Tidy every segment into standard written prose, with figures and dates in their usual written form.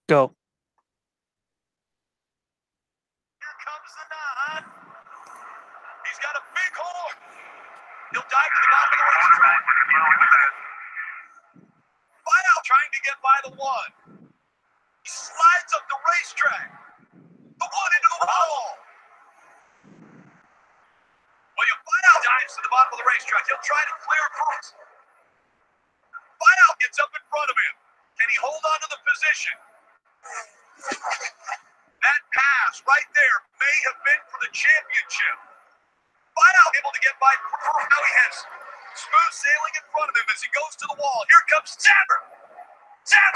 Go. Here comes the nod. He's got a big horn. He'll dive to the bottom of the racetrack. Fineout trying to get by the one. He slides up the racetrack. The one into the wall. William Fineout dives to the bottom of the racetrack. He'll try to clear across. Fineout gets up in front of him. Can he hold on to the position? That pass right there may have been for the championship. Fineout able to get by. Now he has smooth sailing in front of him as he goes to the wall. Here comes Zapper. Zap.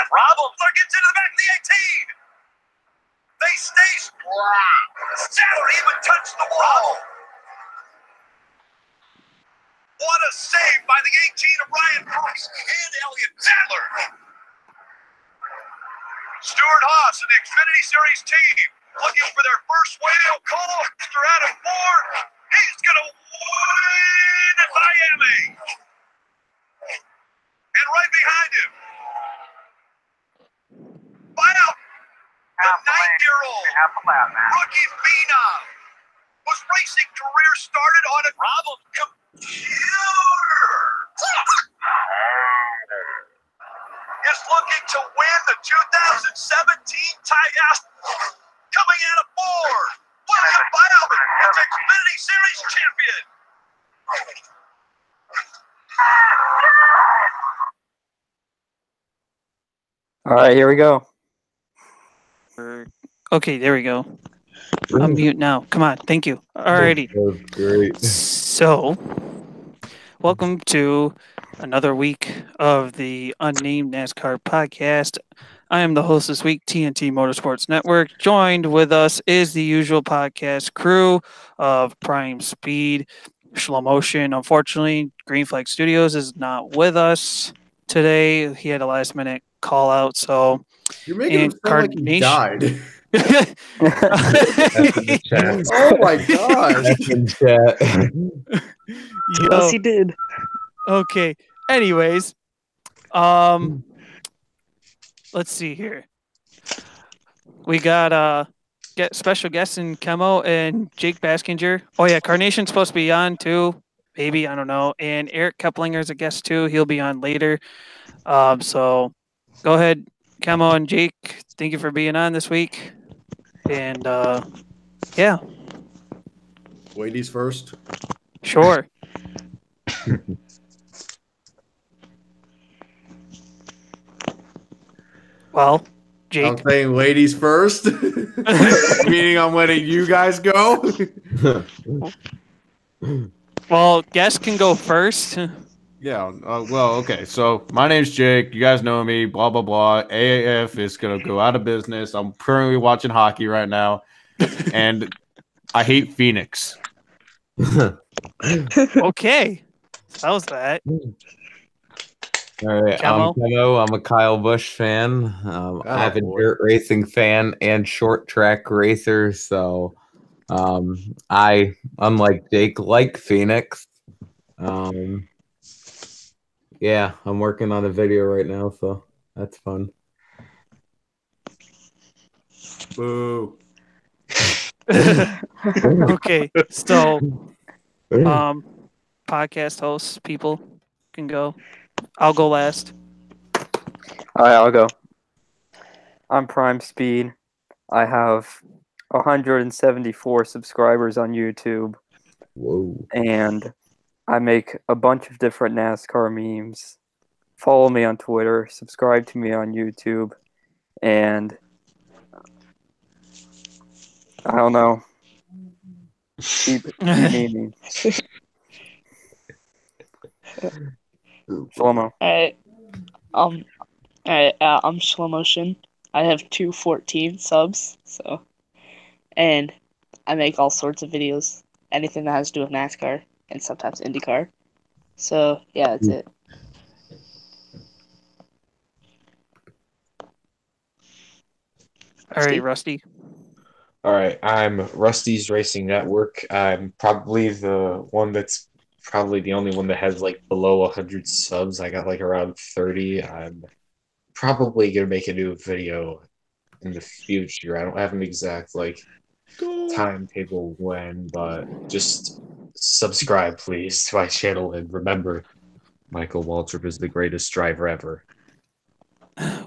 Robler gets into the back of the 18. They stay strong. Zapper even touched the wall. What a save by the 18 of Ryan Price and Elliott Sadler. Stuart Haas and the Xfinity Series team looking for their first win. Cole Hester out of 4. He's going to win at Miami. And right behind him, Fineout, the 9-year-old rookie phenom, whose racing career started on a problem computer. Is looking to win the 2017 Tygas, coming out of 4. William Fineout is Xfinity Series champion. All right, here we go. Okay, there we go. I'm mute now. Come on, thank you. Alrighty. That was great. So, welcome to another week of the UnNamed NASCAR podcast. I am the host this week, TNT Motorsports Network. Joined with us is the usual podcast crew of Prime Speed, Slow Motion. Unfortunately, Green Flag Studios is not with us today. He had a last minute call out, so You're making him sound like he died. That's in the chat. Oh my gosh. That's in chat. Yes, he did. Okay. Anyways, let's see here. We got get special guests in Chemo and Jake Baskinger. Oh yeah, Carnation's supposed to be on too. Maybe, I don't know. And Eric Keplinger's a guest too. He'll be on later. So go ahead, Chemo and Jake. Thank you for being on this week. And yeah. Ladies first. Sure. Well, Jake. I'm saying ladies first. Meaning I'm letting you guys go. Well, guests can go first. Yeah. Well, okay. So my name's Jake. You guys know me. Blah blah blah. AAF is gonna go out of business. I'm currently watching hockey right now, and I hate Phoenix. Okay. That was that. All right, Camo? I'm Camo. I'm a Kyle Busch fan. I'm a dirt racing fan and short track racer. So I, unlike Jake, like Phoenix. Yeah, I'm working on a video right now, so that's fun. Boo. Okay. So podcast hosts, people can go. I'll go last. All right, I'll go. I'm Prime Speed. I have 174 subscribers on YouTube. Whoa. And I make a bunch of different NASCAR memes. Follow me on Twitter. Subscribe to me on YouTube. And I don't know. Keep memeing. Shlomo. I'm Slow Motion. I have 214 subs, so, and I make all sorts of videos, anything that has to do with NASCAR and sometimes IndyCar. So yeah, that's it. All right, Steve? Rusty. All right, I'm Rusty's Racing Network. I'm probably the only one that has like below 100 subs. I got like around 30. I'm probably gonna make a new video in the future. I don't have an exact timetable when, but just subscribe please to my channel and remember Michael Waltrip is the greatest driver ever.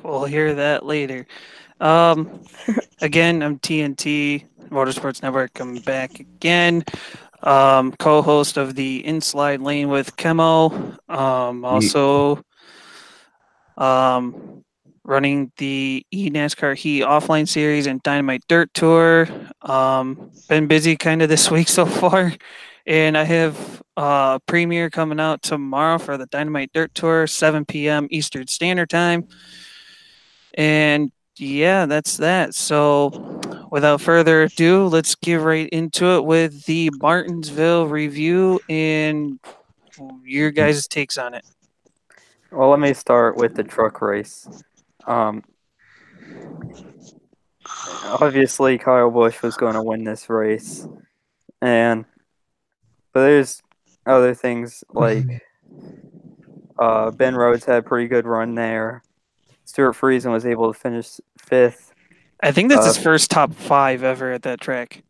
We'll hear that later. Again, I'm TNT Motorsports Network. I'm back again. Co-host of the Inslide Lane with Chemo. Also, running the NASCAR Heat Offline Series and Dynamite Dirt Tour. Been busy kind of this week so far, and I have a premiere coming out tomorrow for the Dynamite Dirt Tour, 7 p.m. Eastern Standard Time. And yeah, that's that. So without further ado, let's get right into it with the Martinsville review and your guys' takes on it. Well, let me start with the truck race. Obviously, Kyle Busch was going to win this race, but there's other things like Ben Rhodes had a pretty good run there. Stuart Friesen was able to finish 5th. I think that's his first top 5 ever at that track.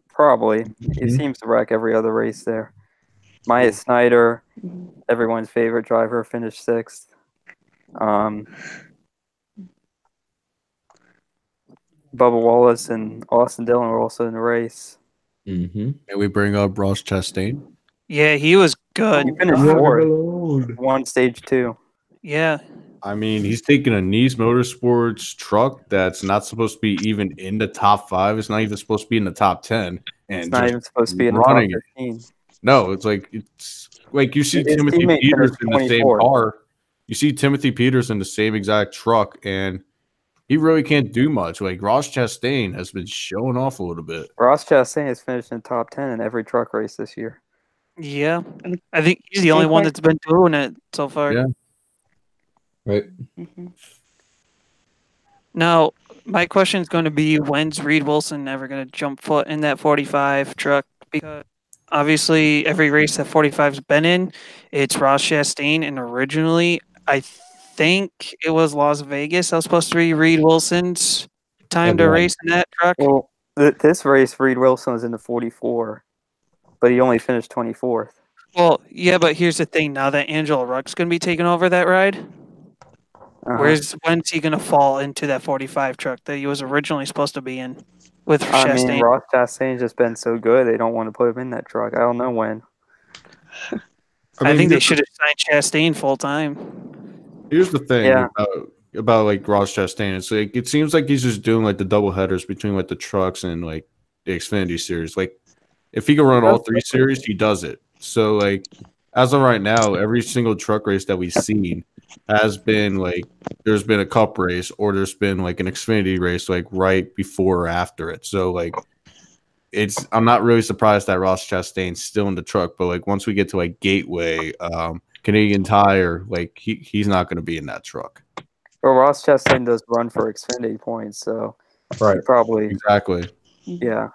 Probably. He seems to wreck every other race there. Myatt Snyder, everyone's favorite driver, finished 6th. Bubba Wallace and Austin Dillon were also in the race. And we bring up Ross Chastain. Yeah, he was good. He finished 4th. Won stage 2. Yeah. I mean, he's taking a Nice Motorsports truck that's not supposed to be even in the top 5. It's not even supposed to be in the top 10. And it's not even supposed to be in the top 15. No, it's like you see Timothy Peters in the same car. You see Timothy Peters in the same exact truck, and he really can't do much. Like Ross Chastain has been showing off a little bit. Ross Chastain has finished in the top 10 in every truck race this year. Yeah. I think he's the only one that's been doing it so far. Yeah. Right. Now, my question is going to be, when's Reed Wilson ever going to jump foot in that 45 truck? Because obviously every race that 45's been in, it's Ross Chastain, and originally I think it was Las Vegas. That was supposed to be Reed Wilson's time to race in that truck. Well, this race, Reed Wilson was in the 44, but he only finished 24th. Well, yeah, but here's the thing. Now that Angelo Ruck's going to be taking over that ride, when's he going to fall into that 45 truck that he was originally supposed to be in with Chastain? I mean, Ross Chastain's just been so good, they don't want to put him in that truck. I don't know when. I think they should have signed Chastain full time. Here's the thing about like Ross Chastain. It's like it seems like he's just doing like the double headers between like the trucks and like the Xfinity series. Like if he can run all 3 series, he does it. So like as of right now, every single truck race that we've seen has been like there's been a cup race or there's been like an Xfinity race like right before or after it. So like I'm not really surprised that Ross Chastain's still in the truck, but like once we get to like Gateway, Canadian Tire, like he's not going to be in that truck. Well, Ross Chastain does run for Xfinity points, so right, probably exactly. Yeah,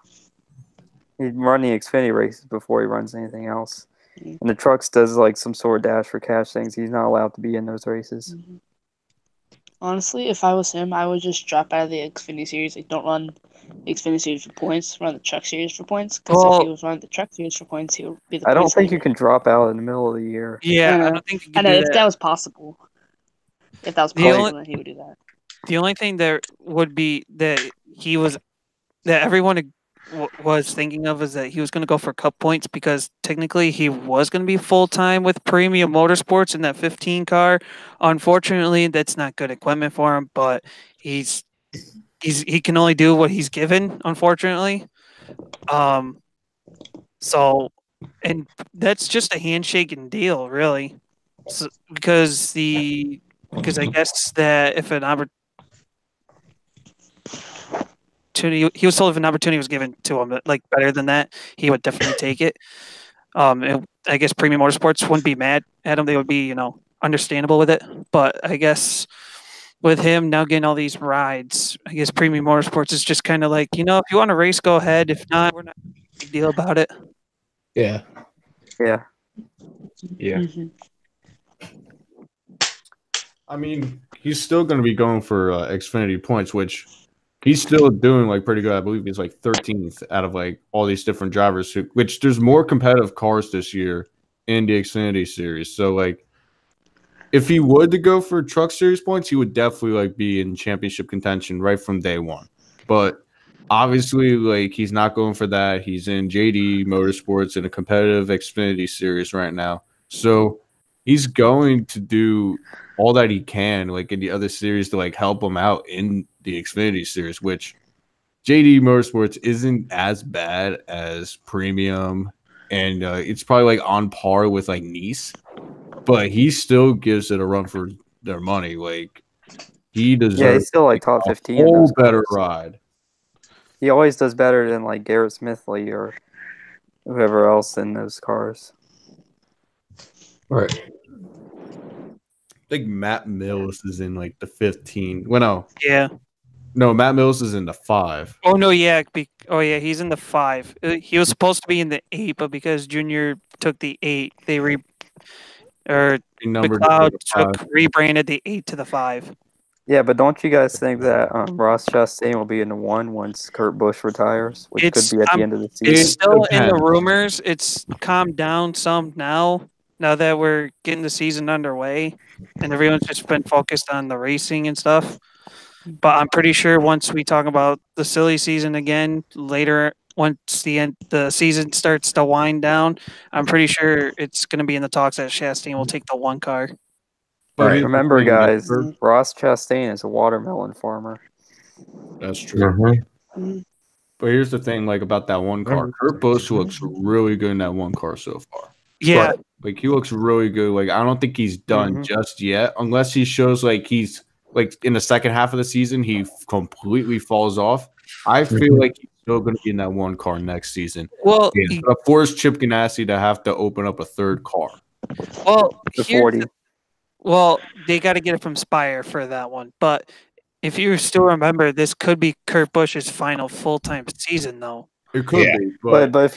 he'd run the Xfinity races before he runs anything else. And the trucks does like some sort of dash for cash things. He's not allowed to be in those races. Honestly, if I was him, I would just drop out of the Xfinity series. Like, don't run the Xfinity series for points. Run the truck series for points. Because if he was running the truck series for points, he would be the. I don't think you can drop out in the middle of the year. Yeah, I don't think you can. I know if that was possible. If that was possible, then he would do that. The only thing there would be that everyone was thinking of is that he was going to go for cup points because technically he was going to be full-time with Premium Motorsports in that 15 car. Unfortunately, that's not good equipment for him, but he can only do what he's given, unfortunately. So, and that's just a handshaking deal, really. So, because I guess that if an opportunity, he was told if an opportunity was given to him, like better than that, he would definitely take it. I guess Premium Motorsports wouldn't be mad at him; they would be, understandable with it. But I guess with him now getting all these rides, I guess Premium Motorsports is just kind of like, if you want to race, go ahead. If not, we're not making a big deal about it. Yeah. Yeah. Yeah. I mean, he's still going to be going for Xfinity points, which he's still doing like pretty good. I believe he's like 13th out of like all these different drivers. Which there's more competitive cars this year in the Xfinity series. So like, if he would to go for Truck Series points, he would definitely like be in championship contention right from day one. But obviously, like he's not going for that. He's in JD Motorsports in a competitive Xfinity series right now. So he's going to do all that he can, like in the other series, to like help him out in the Xfinity series, which JD Motorsports isn't as bad as Premium, and it's probably like on par with like Nice, but he still gives it a run for their money. Like he deserves, Yeah, he's still like like, top a 15 in whole those better cars. ride. He always does better than like Garrett Smithley or whoever else in those cars. Right. I think Matt Mills is in like the 15. Well, Yeah. no, Matt Mills is in the 5. Oh no, yeah. He's in the 5. He was supposed to be in the 8, but because Junior took the 8, they Numbered McLeod to the 5. rebranded the 8 to the 5. Yeah, but don't you guys think that Ross Chastain will be in the 1 once Kurt Busch retires, which could be at the end of the It's season? still in the depends. rumors. It's calmed down some now that we're getting the season underway, and everyone's just been focused on the racing and stuff. But I'm pretty sure once we talk about the silly season again later, once the season starts to wind down, I'm pretty sure it's going to be in the talks that Chastain will take the 1 car. But here's the Remember, thing, guys, Kurt- Ross Chastain is a watermelon farmer. That's true. Mhm. But here's the thing, like about that 1 car. Kurt Busch looks really good in that 1 car so far. Yeah, Like he looks really good. Like I don't think he's done just yet, unless he shows like he's like in the second half of the season he completely falls off. I feel like he's still going to be in that 1 car next season. well, It's gonna force Chip Ganassi to have to open up a 3rd car. The 40. Well, they got to get it from Spire for that one. But if you still remember, this could be Kurt Busch's final full-time season, though. It could be, But if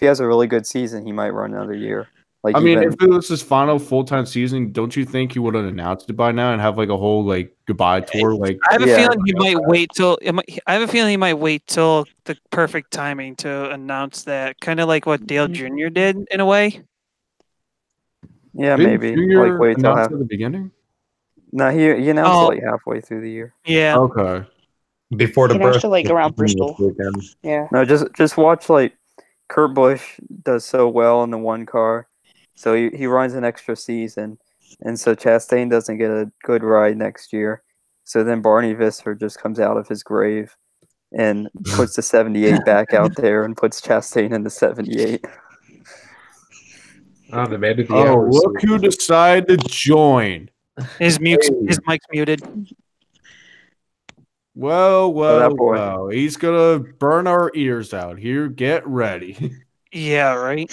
he has a really good season, he might run another year. Like I mean, even, if it was his final full-time season, don't you think he would have announced it by now and have like a whole like goodbye tour? Like I have a Yeah. feeling he might wait till. I have a feeling he might wait till the perfect timing to announce that, kind of like what Dale Jr. did in a way. yeah, didn't maybe Junior like wait till announce half. at the beginning? No, he announced it Oh. like halfway through the year. Yeah. Okay. Before the He announced birth it, like, around Bristol. weekend. Yeah. No, just watch like Kurt Busch does so well in the 1 car, so he runs an extra season, and so Chastain doesn't get a good ride next year. So then Barney Visser just comes out of his grave and puts the 78 back out there and puts Chastain in the 78. Oh, the man of the Oh, hour. look who decided to join. His mic's muted. Well, that boy. well. He's gonna burn our ears out here. Get ready. Yeah, right.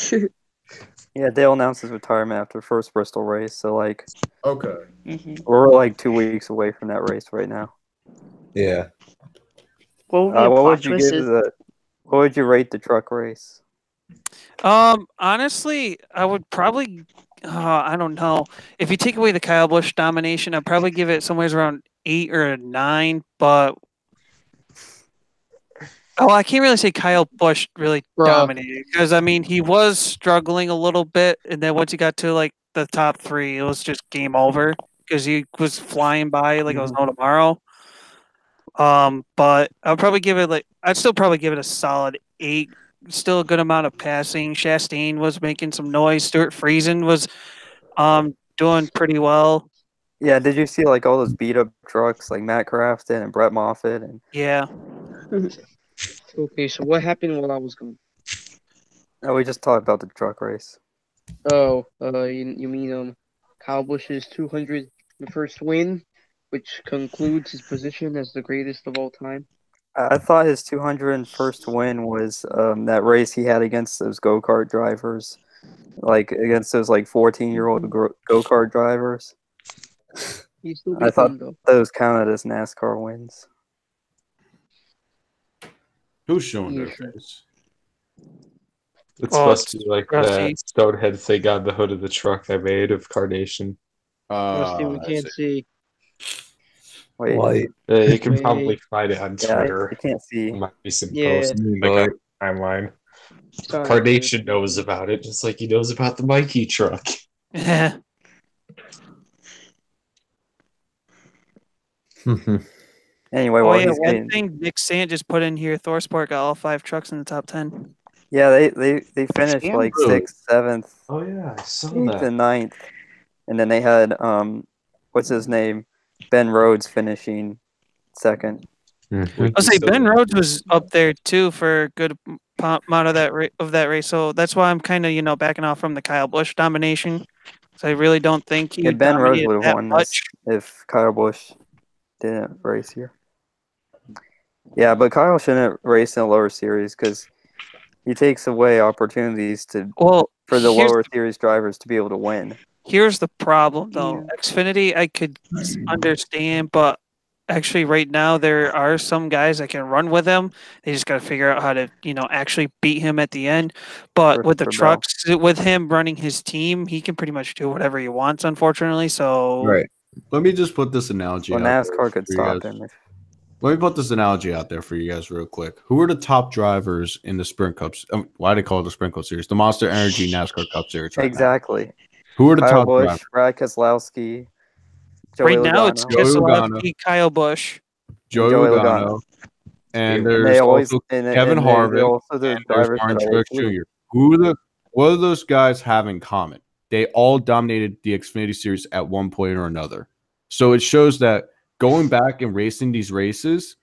Yeah, Dale announced his retirement after first Bristol race, so like Okay. we're like 2 weeks away from that race right now. Yeah. What would be a What plot would you twist? what would you rate the truck race? Honestly, I would probably. I don't know. If you take away the Kyle Busch domination, I'd probably give it somewhere around 8 or a 9. But I can't really say Kyle Busch really dominated, because I mean he was struggling a little bit, and then once he got to like the top 3, it was just game over because he was flying by like it was no tomorrow. But I'd still probably give it a solid 8. Still a good amount of passing. Chastain was making some noise. Stuart Friesen was doing pretty well. Yeah, did you see like all those beat up trucks like Matt Crafton and Brett Moffitt and Yeah. Okay, so what happened while I was gone? we just talked about the truck race. Oh, you mean Kyle Busch's 201st win, which concludes his position as the greatest of all time? I thought his 201st win was that race he had against those go-kart drivers, like against those like 14-year-old go-kart drivers. He still I beat thought them, though. those counted as NASCAR wins. Who's showing their Yeah. face? It's Oh, supposed to be like Rusty. that Stonehead thing on the hood of the truck I made of Carnation. Rusty, we I can't see. Wait. Light. You can Wait. probably find it on Yeah, Twitter. I can't see. There might be some Yeah. posts like on the timeline. Sorry, Carnation knows about it, just like he knows about the Mikey truck. Yeah. Anyway, Oh while yeah, he's one getting, thing Nick Sant just put in here, Thorsport got all 5 trucks in the top 10. yeah, they finished Damn, like really? 6th, 7th, Oh yeah, I saw 8th, that. and 9th, and then they had what's his name, Ben Rhodes finishing 2nd. I'll say Ben Rhodes was up there too for a good amount of that race, so that's why I'm kind of backing off from the Kyle Busch domination. So I really don't think he Yeah, Ben Rhodes dominated would have that won much. this if Kyle Busch didn't race here. Yeah, but Kyle shouldn't race in a lower series because he takes away opportunities for the lower series drivers to be able to win. Here's the problem, though. Xfinity, I could understand, but actually, right now there are some guys that can run with him. They just got to figure out how to, actually beat him at the end. But with the trucks, with him running his team, he can pretty much do whatever he wants. Unfortunately, so Right. Let me just put this analogy. Well, out NASCAR could there for you stop guys. him. Let me put this analogy out there for you guys real quick. Who are the top drivers in the Sprint Cups? Why do they call it the Sprint Cup Series? The Monster Energy NASCAR Cup Series right Exactly. now. Who are the Kyle top Busch, drivers? Brad Keselowski, Joey right now it's Keselowski, Kyle Busch, Joey Logano, and there's also Kevin Harvick, also the and there's drivers Martin that always Truex lose. Jr. What do those guys have in common? They all dominated the Xfinity Series at one point or another. So it shows that going back and racing these races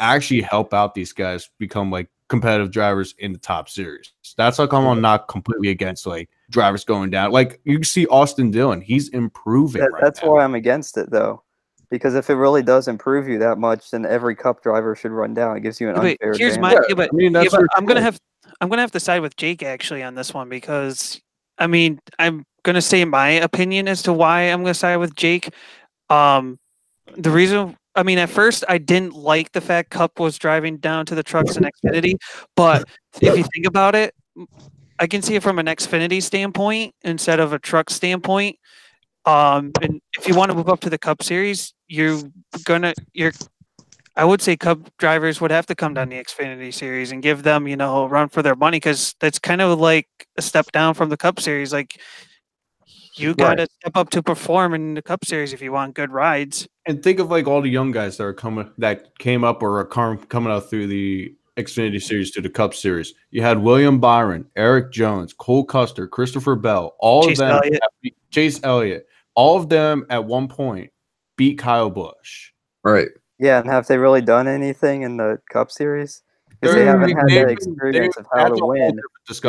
actually help out these guys become like competitive drivers in the top series. That's how come I'm not completely against like drivers going down. Like you can see Austin Dillon, he's improving. That's why I'm against it though, because if it really does improve you that much, then every Cup driver should run down. It gives you an unfair advantage. I'm gonna have to side with Jake actually on this one because I'm gonna say my opinion as to why I'm gonna side with Jake. The reason, at first I didn't like the fact Cup was driving down to the trucks in Xfinity, but if you think about it, I can see it from an Xfinity standpoint instead of a truck standpoint. And if you want to move up to the Cup Series, I would say Cup drivers would have to come down the Xfinity Series and give them, a run for their money because that's kind of like a step down from the Cup Series. Like you got to step up to perform in the Cup Series if you want good rides. And think of like all the young guys that came up or are coming out through the Xfinity Series to the Cup Series. You had William Byron, Eric Jones, Cole Custer, Christopher Bell, Chase Elliott. All of them at one point beat Kyle Busch. Right. Yeah, and have they really done anything in the Cup Series? Because they haven't had that experience of how to win. Because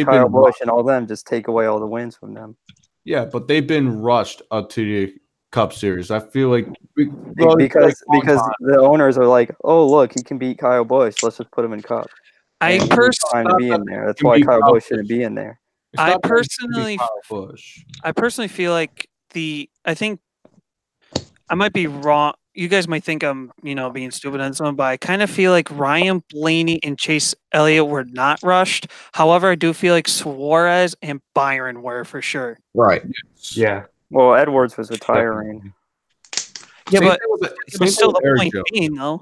Kyle Busch and all them just take away all the wins from them. Yeah, but they've been rushed up to the Cup Series. I feel like because the owners are like, oh look, he can beat Kyle Busch. Let's just put him in Cup. I personally be in there. That's why Kyle Busch shouldn't be in there. I personally feel like I think I might be wrong. You guys might think I'm, being stupid on something, but I kind of feel like Ryan Blaney and Chase Elliott were not rushed. However, I do feel like Suarez and Byron were for sure. Right. Yeah. Well, Edwards was retiring. Yeah, but it was still the point being, though.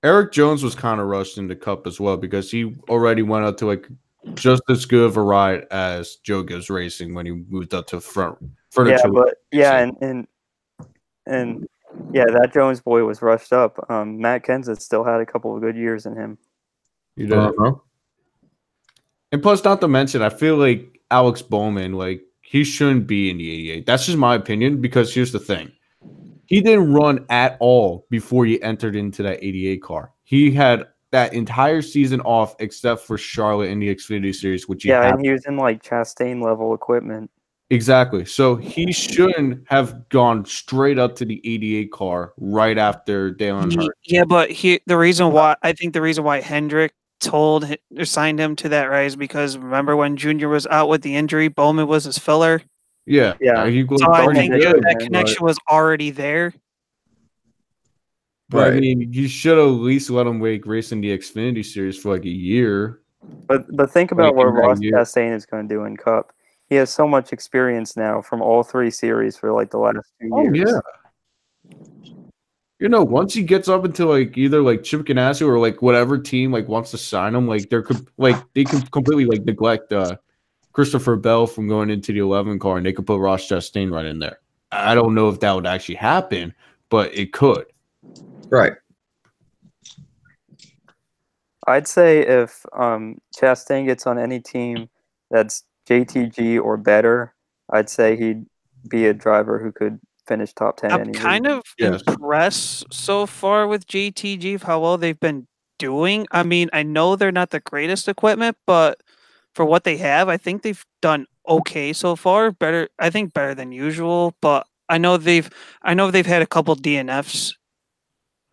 Eric Jones was kind of rushed in the Cup as well because he already went up to like just as good of a ride as Joe Gibbs Racing when he moved up to front. And that Jones boy was rushed up. Matt Kenseth still had a couple of good years in him. You did. And plus, not to mention, I feel like Alex Bowman, like he shouldn't be in the 88. That's just my opinion because here's the thing. He didn't run at all before he entered into that 88 car. He had that entire season off except for Charlotte in the Xfinity Series, which and he was in like Chastain level equipment. Exactly. So he shouldn't have gone straight up to the 88 car right after Dale Earnhardt. Yeah, but the reason why Hendrick signed him to that ride is because remember when Junior was out with the injury, Bowman was his filler. Yeah. So I think that connection was already there. But I mean, you should at least let him race in the Xfinity Series for like a year. But think about what Ross Chastain is going to do in Cup. He has so much experience now from all 3 series for like the last 2 years. Yeah. Once he gets up into like either like Chip Ganassi or like whatever team like wants to sign him, like they could completely like neglect Christopher Bell from going into the 11 car, and they could put Ross Chastain right in there. I don't know if that would actually happen, but it could. Right. I'd say if Chastain gets on any team that's JTG or better, I'd say he'd be a driver who could finish top 10 I'm anyway. kind of impressed so far with JTG of how well they've been doing. I mean, I know they're not the greatest equipment, but for what they have, I think they've done okay so far. Better, I think better than usual. But I know they've had a couple DNFs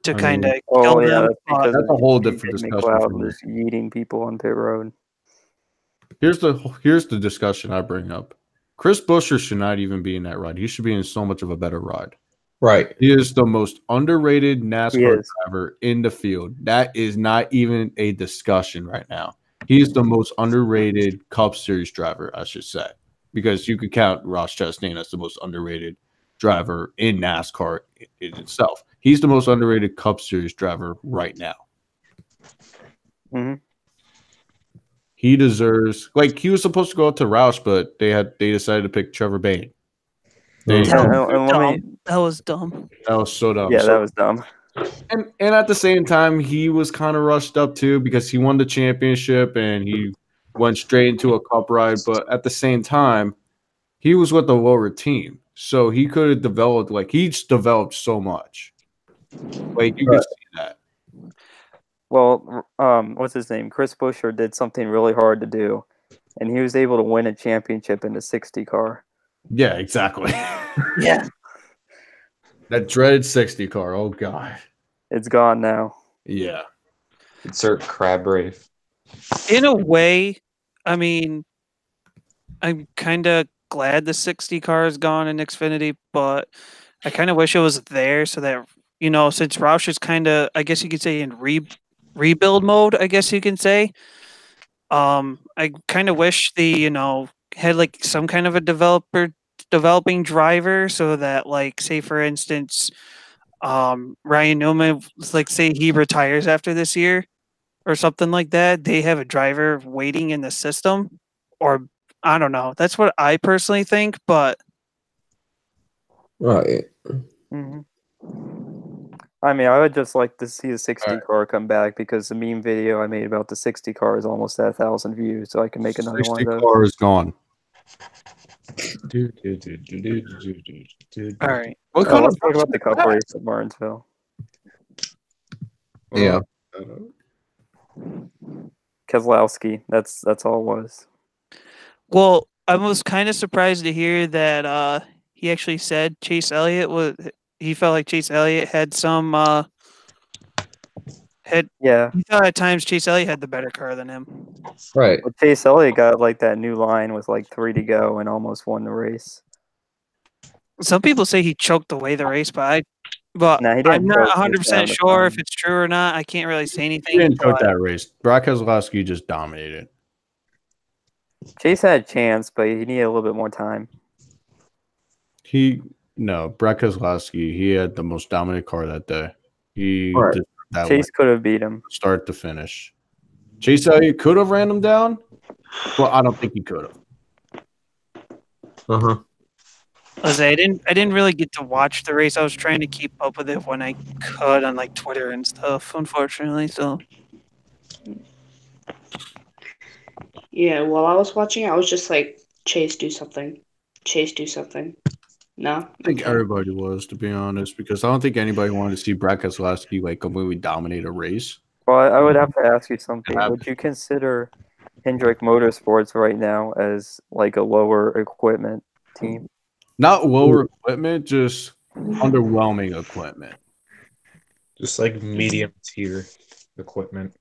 to kind of kill them. That's a whole different discussion. McLeod was yeeting people on pit road. Here's the discussion I bring up. Chris Buescher should not even be in that ride. He should be in so much of a better ride. Right. He is the most underrated NASCAR driver in the field. That is not even a discussion right now. He is the most underrated Cup Series driver, I should say, because you could count Ross Chastain as the most underrated driver in NASCAR in itself. He's the most underrated Cup Series driver right now. Mm-hmm. He deserves, like, he was supposed to go out to Roush, but they decided to pick Trevor Bayne. That was dumb. That was so dumb. Yeah, that was dumb. And at the same time, he was kind of rushed up too because he won the championship and he went straight into a cup ride. But at the same time, he was with the lower team, so he could have developed. Like, he's developed so much. Like, you can see that. Well, what's his name? Chris Buescher did something really hard to do, and he was able to win a championship in the 60 car. Yeah, exactly. Yeah. That dreaded 60 car. Oh, God. It's gone now. Yeah. Insert crab rave. In a way, I mean, I'm kind of glad the 60 car is gone in Xfinity, but I kind of wish it was there so that, since Roush is kind of, I guess you could say, in rebuild mode, I guess you can say. I kind of wish they, had like some kind of a developing driver so that, like, say for instance, Ryan Newman, like, say he retires after this year or something like that, they have a driver waiting in the system, or I don't know. That's what I personally think, but right. Mm-hmm. I mean, I would just like to see the 60 car come back because the meme video I made about the 60 car is almost at 1,000 views, so I can make another one of those. 60 car is gone. All right. Let's talk about the cup race at Martinsville. Yeah. Keselowski. That's all it was. Well, I was kind of surprised to hear that he actually said Chase Elliott he felt like Chase Elliott had some he thought at times Chase Elliott had the better car than him. Right. Well, Chase Elliott got like that new line with like 3 to go and almost won the race. Some people say he choked away the race, but I'm not 100% sure if it's true or not. I can't really say anything. He didn't choke that race. Brock Keselowski just dominated. Chase had a chance, but he needed a little bit more time. Brock Keselowski, he had the most dominant car that day. Chase could have beat him. Start to finish. Chase Elliott could have ran him down, but I don't think he could have. Uh-huh. I didn't really get to watch the race. I was trying to keep up with it when I could on like Twitter and stuff, unfortunately. So yeah, while I was watching, I was just like, Chase, do something. Chase, do something. No? I think everybody was, to be honest, because I don't think anybody wanted to see Brad Keselowski like completely dominate a race. Well, I would have to ask you something. Would you consider Hendrick Motorsports right now as like a lower equipment team? Not lower equipment, just underwhelming equipment. Just like medium tier equipment.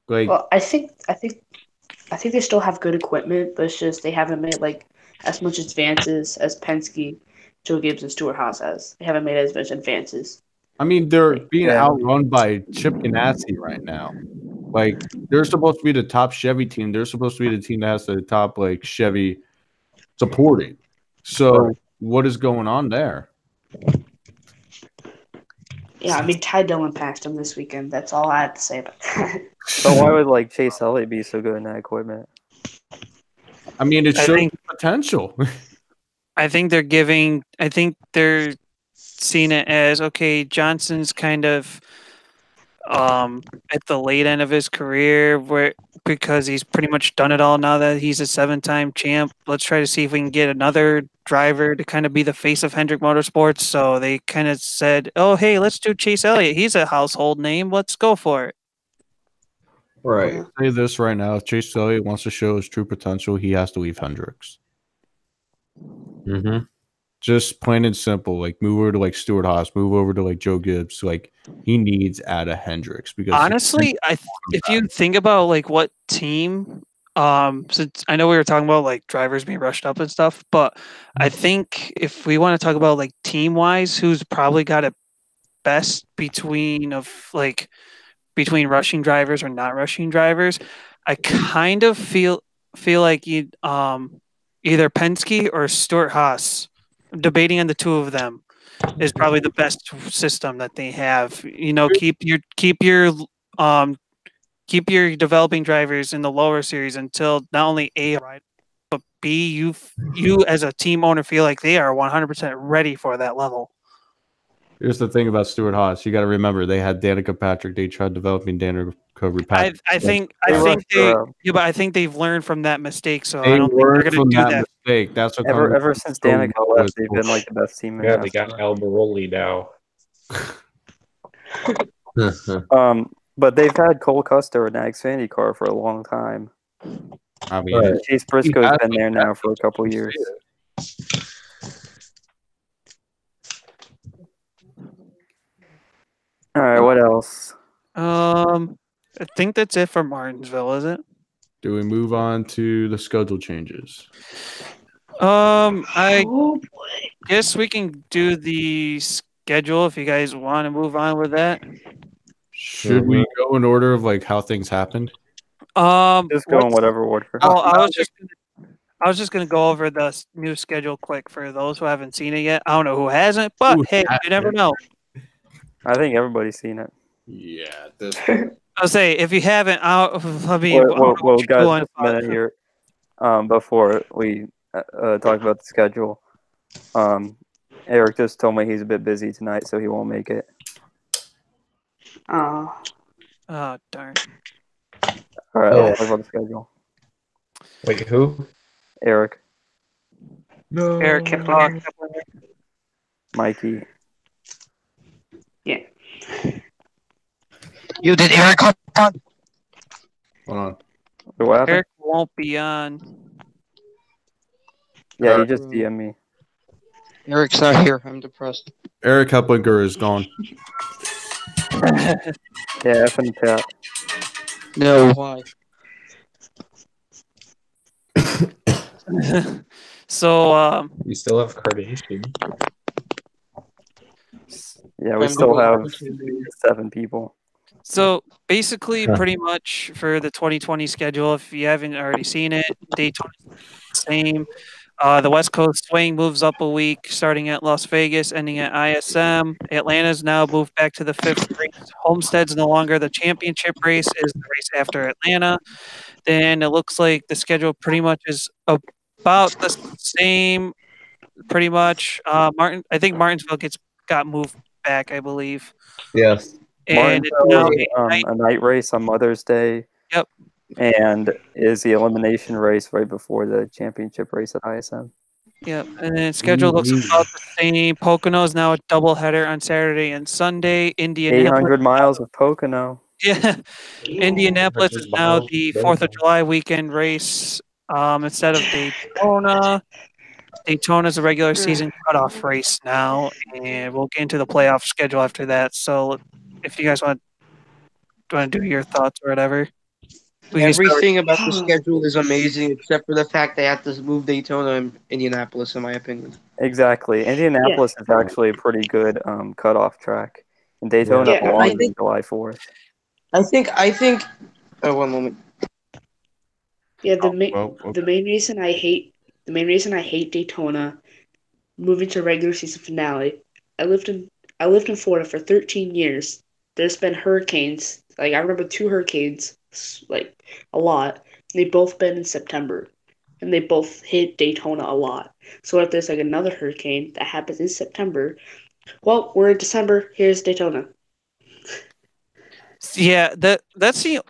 Like, well, I think they still have good equipment, but it's just they haven't made like as much advances as Penske, Joe Gibbs, and Stuart Haas has. They haven't made as much advances. I mean, they're being outrun by Chip Ganassi right now. Like, they're supposed to be the top Chevy team. They're supposed to be the team that has the top like Chevy supporting. So what is going on there? Yeah, I mean, Ty Dillon passed him this weekend. That's all I have to say about that. But why would like Chase Elliott be so good in that equipment? I mean, it I shows think- potential. I think they're seeing it as, okay, Johnson's kind of at the late end of his career because he's pretty much done it all now that he's a 7-time champ. Let's try to see if we can get another driver to kind of be the face of Hendrick Motorsports. So they kind of said, oh, hey, let's do Chase Elliott. He's a household name. Let's go for it. Right. I'll say this right now: if Chase Elliott wants to show his true potential, he has to leave Hendricks. Mm-hmm. Just plain and simple. Like move over to like Stuart Haas, move over to like Joe Gibbs. Like he needs out of Hendricks because Honestly, if you think about like what team, since I know we were talking about like drivers being rushed up and stuff, but I think if we want to talk about like team wise, who's probably got it best between rushing drivers or not rushing drivers, I kind of feel like you either Penske or Stuart Haas. I'm debating on the two of them is probably the best system that they have. You know, keep your developing drivers in the lower series until not only A, but B, you as a team owner feel like they are 100% ready for that level. Here's the thing about Stuart Haas. You got to remember they had Danica Patrick. They tried developing Danica Patrick. I think they've learned from that mistake. So I They don't think they're learned going from to do that that. mistake. That's what Ever since Danica left, they've been like the best team in Yeah, they got NASCAR. Albaroli now. But they've had Cole Custer and Xfinity car for a long time. I mean, Right. Chase Briscoe's been there now for a couple years. All right, what else? I think that's it for Martinsville, is it? do we move on to the schedule changes? I Oh, boy. guess we can do the schedule if you guys want to move on with that. Should we go in order of like how things happened? Just go in whatever order. Oh, I was just gonna go over the new schedule quick for those who haven't seen it yet. I don't know who hasn't, but hey, you never know. I think everybody's seen it. Yeah, this I'll say if you haven't, Well, guys, just a minute here. Before we talk about the schedule, Eric just told me he's a bit busy tonight, so he won't make it. Oh, darn. All right, let's talk about the schedule. Wait, who? Eric, No. Eric Kiplock. Mikey. yeah. You did Eric hold on. What happened? Eric won't be on. Yeah, he just DM'd me. Eric's not here. I'm depressed. Eric Heplinger is gone. Yeah, F in the chat. No, why? So, We still have Carnation. Yeah, we still have 7 people. So basically, pretty much for the 2020 schedule, if you haven't already seen it, Daytona's the same. The West Coast swing moves up a week, starting at Las Vegas, ending at ISM. Atlanta's now moved back to the 5th race. Homestead's no longer the championship race; is the race after Atlanta. Then it looks like the schedule pretty much is about the same. Pretty much, I think Martinsville got moved back, I believe. Yes. And Martinsville is a night race on Mother's Day. Yep. And is the elimination race right before the championship race at ISM. Yep. And then schedule looks about the same. Pocono is now a doubleheader on Saturday and Sunday. 800 miles of Pocono. Yeah. Indianapolis is now the 4th of July weekend race instead of Daytona. Daytona is a regular season cutoff race now, and we'll get into the playoff schedule after that. So if you guys want to do your thoughts or whatever. Everything about the schedule is amazing except for the fact they have to move Daytona and Indianapolis, in my opinion. Exactly. Indianapolis is actually a pretty good cutoff track. And Daytona belongs on July 4th. I think. Oh, one moment. Yeah, the main reason I hate Daytona moving to regular season finale. I lived in I lived in Florida for 13 years. There's been hurricanes. Like I remember 2 hurricanes, like a lot. They both been in September, and they both hit Daytona a lot. So if there's like another hurricane that happens in September, well, we're in December. Here's Daytona. Yeah, that's the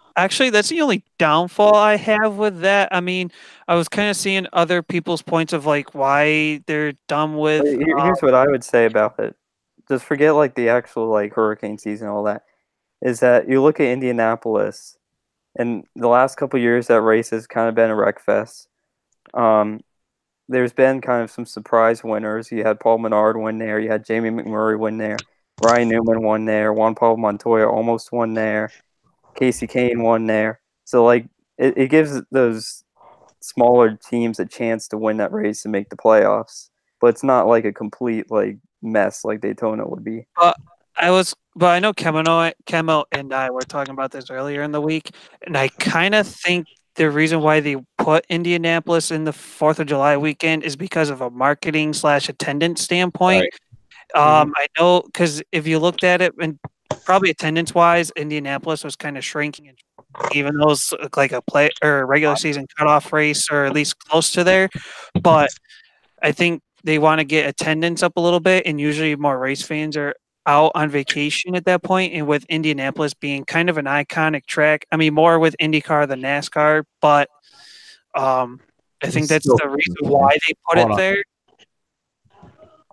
only downfall I have with that. I mean, I was kind of seeing other people's points of like why they're done with. Here's what I would say about it. Just forget like the actual like hurricane season and all that. Is that you look at Indianapolis, and the last couple years that race has kind of been a wreck fest. There's been kind of some surprise winners. You had Paul Menard win there. You had Jamie McMurray win there. Ryan Newman won there. Juan Pablo Montoya almost won there. Casey Kane won there. So like it gives those smaller teams a chance to win that race and make the playoffs. But it's not like a complete like mess like Daytona would be. But I know Kemo and I were talking about this earlier in the week, and I kind of think the reason why they put Indianapolis in the 4th of July weekend is because of a marketing / attendance standpoint. Right. I know because if you looked at it, and probably attendance wise, Indianapolis was kind of shrinking, even though it's like a play or regular season cutoff race, or at least close to there. But I think they want to get attendance up a little bit, and usually more race fans are out on vacation at that point. And with Indianapolis being kind of an iconic track, I mean, more with IndyCar than NASCAR, but I think that's the reason why they put it there.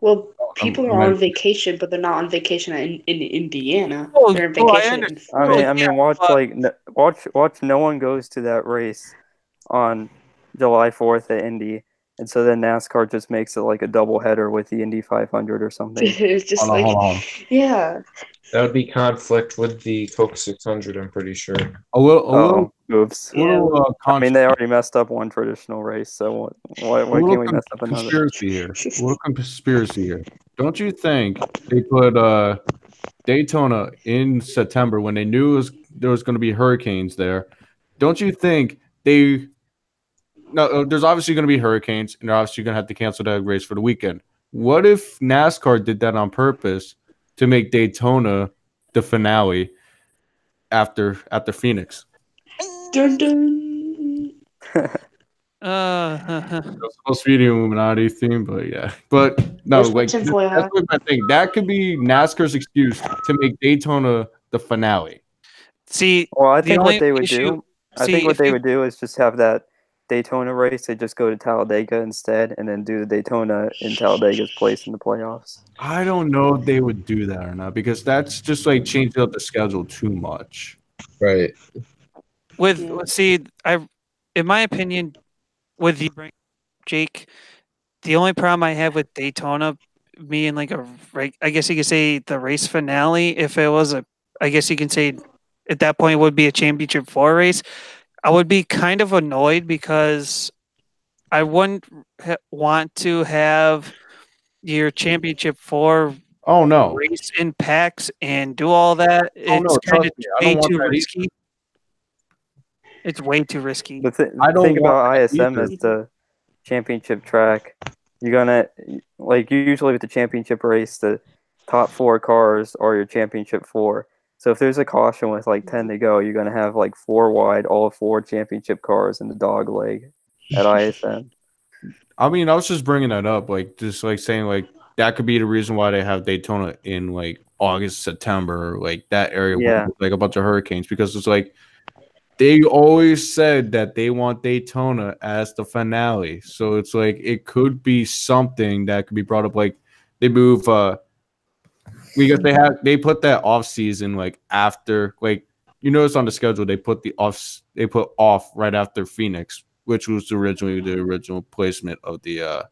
Well, people are on vacation, but they're not on vacation in Indiana. Oh, They're on oh, I vacation. understand. I mean, watch. No one goes to that race on July 4th at Indy, and so then NASCAR just makes it like a double header with the Indy 500 or something. It's just Hold on. yeah. That would be conflict with the Coke 600, I'm pretty sure. A little Oops. I mean, they already messed up one traditional race, so why can't we mess up another? Conspiracy here. A little conspiracy here. Don't you think they put Daytona in September when they knew there was going to be hurricanes there? Don't you think there's obviously going to be hurricanes, and they're obviously going to have to cancel that race for the weekend. What if NASCAR did that on purpose to make Daytona the finale after Phoenix? Dun dun. It's supposed to be the Illuminati theme, but yeah. But no, Where's like tinfoil that's hat? what I think. That could be NASCAR's excuse to make Daytona the finale. See, Well, I the think what only they would issue- do. I see, think what if they you- would do is just have that Daytona race. They just go to Talladega instead, and then do the Daytona in Talladega's place in the playoffs. I don't know if they would do that or not because that's just like changing up the schedule too much. Right. in my opinion, with the Jake, the only problem I have with Daytona being like I guess you could say the race finale, if it was I guess you can say at that point it would be a championship 4 race. I would be kind of annoyed because I wouldn't want to have your championship 4 Oh no, race in packs and do all that. It's kind of way too risky. It's way too risky. The I don't think about want that ISM either. as the championship track. You're gonna usually with the championship race, the top 4 cars are your championship 4. So if there's a caution with like 10 to go, you're gonna have like 4 wide, all 4 championship cars in the dog leg at ISM. I mean, I was just bringing that up, like just like saying like that could be the reason why they have Daytona in like August, September, like that area Yeah. with like a bunch of hurricanes because it's like they always said that they want Daytona as the finale. So it's like it could be something that could be brought up. Like they move because they put that off season like after like you notice on the schedule they put off right after Phoenix, which was originally the original placement of the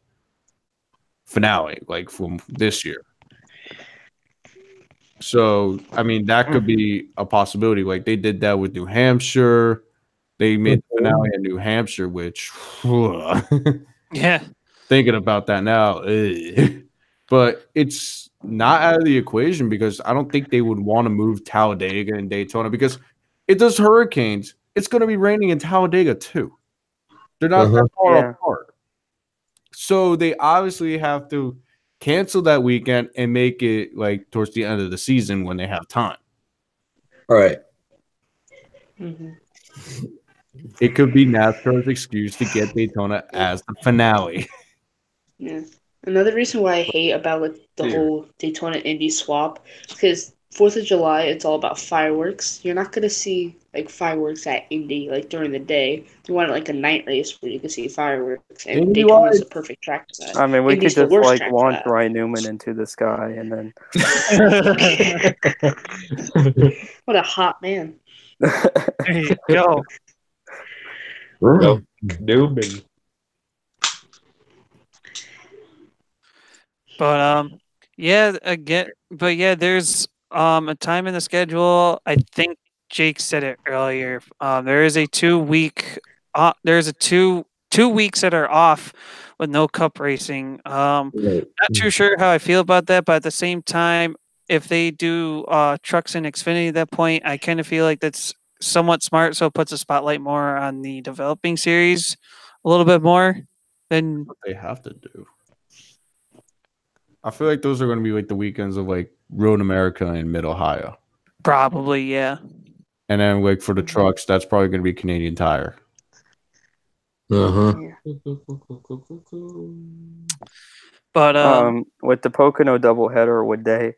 finale, like from this year. So, I mean, that could be a possibility. Like they did that with New Hampshire. They made the finale in New Hampshire, which Yeah. thinking about that now, but it's not out of the equation because I don't think they would want to move Talladega and Daytona because it does hurricanes. It's going to be raining in Talladega too. They're not that far apart. So they obviously have to cancel that weekend and make it like towards the end of the season when they have time. All right. Mhm. It could be NASCAR's excuse to get Daytona as the finale. Yeah. Another reason why I hate about like the Here. whole Daytona Indy swap, because 4th of July it's all about fireworks. You're not gonna see like fireworks at Indy like during the day. You want like a night race where you can see fireworks, and Indy Daytona's the lights. perfect track for that. I mean, we Indy's could the just worst like track for launch that. Ryan Newman into the sky and then. What a hot man! There you go. Well, Newman. But yeah, there's a time in the schedule. I think Jake said it earlier. There is a 2 week there's a two weeks that are off with no cup racing. Not too sure how I feel about that, but at the same time, if they do trucks and Xfinity at that point, I kind of feel like that's somewhat smart, so it puts a spotlight more on the developing series a little bit more than What they have to do. I feel like those are going to be like the weekends of like Road America and Mid Ohio. probably, yeah. And then like for the trucks, that's probably going to be Canadian Tire. Uh-huh. But With the Pocono doubleheader, would they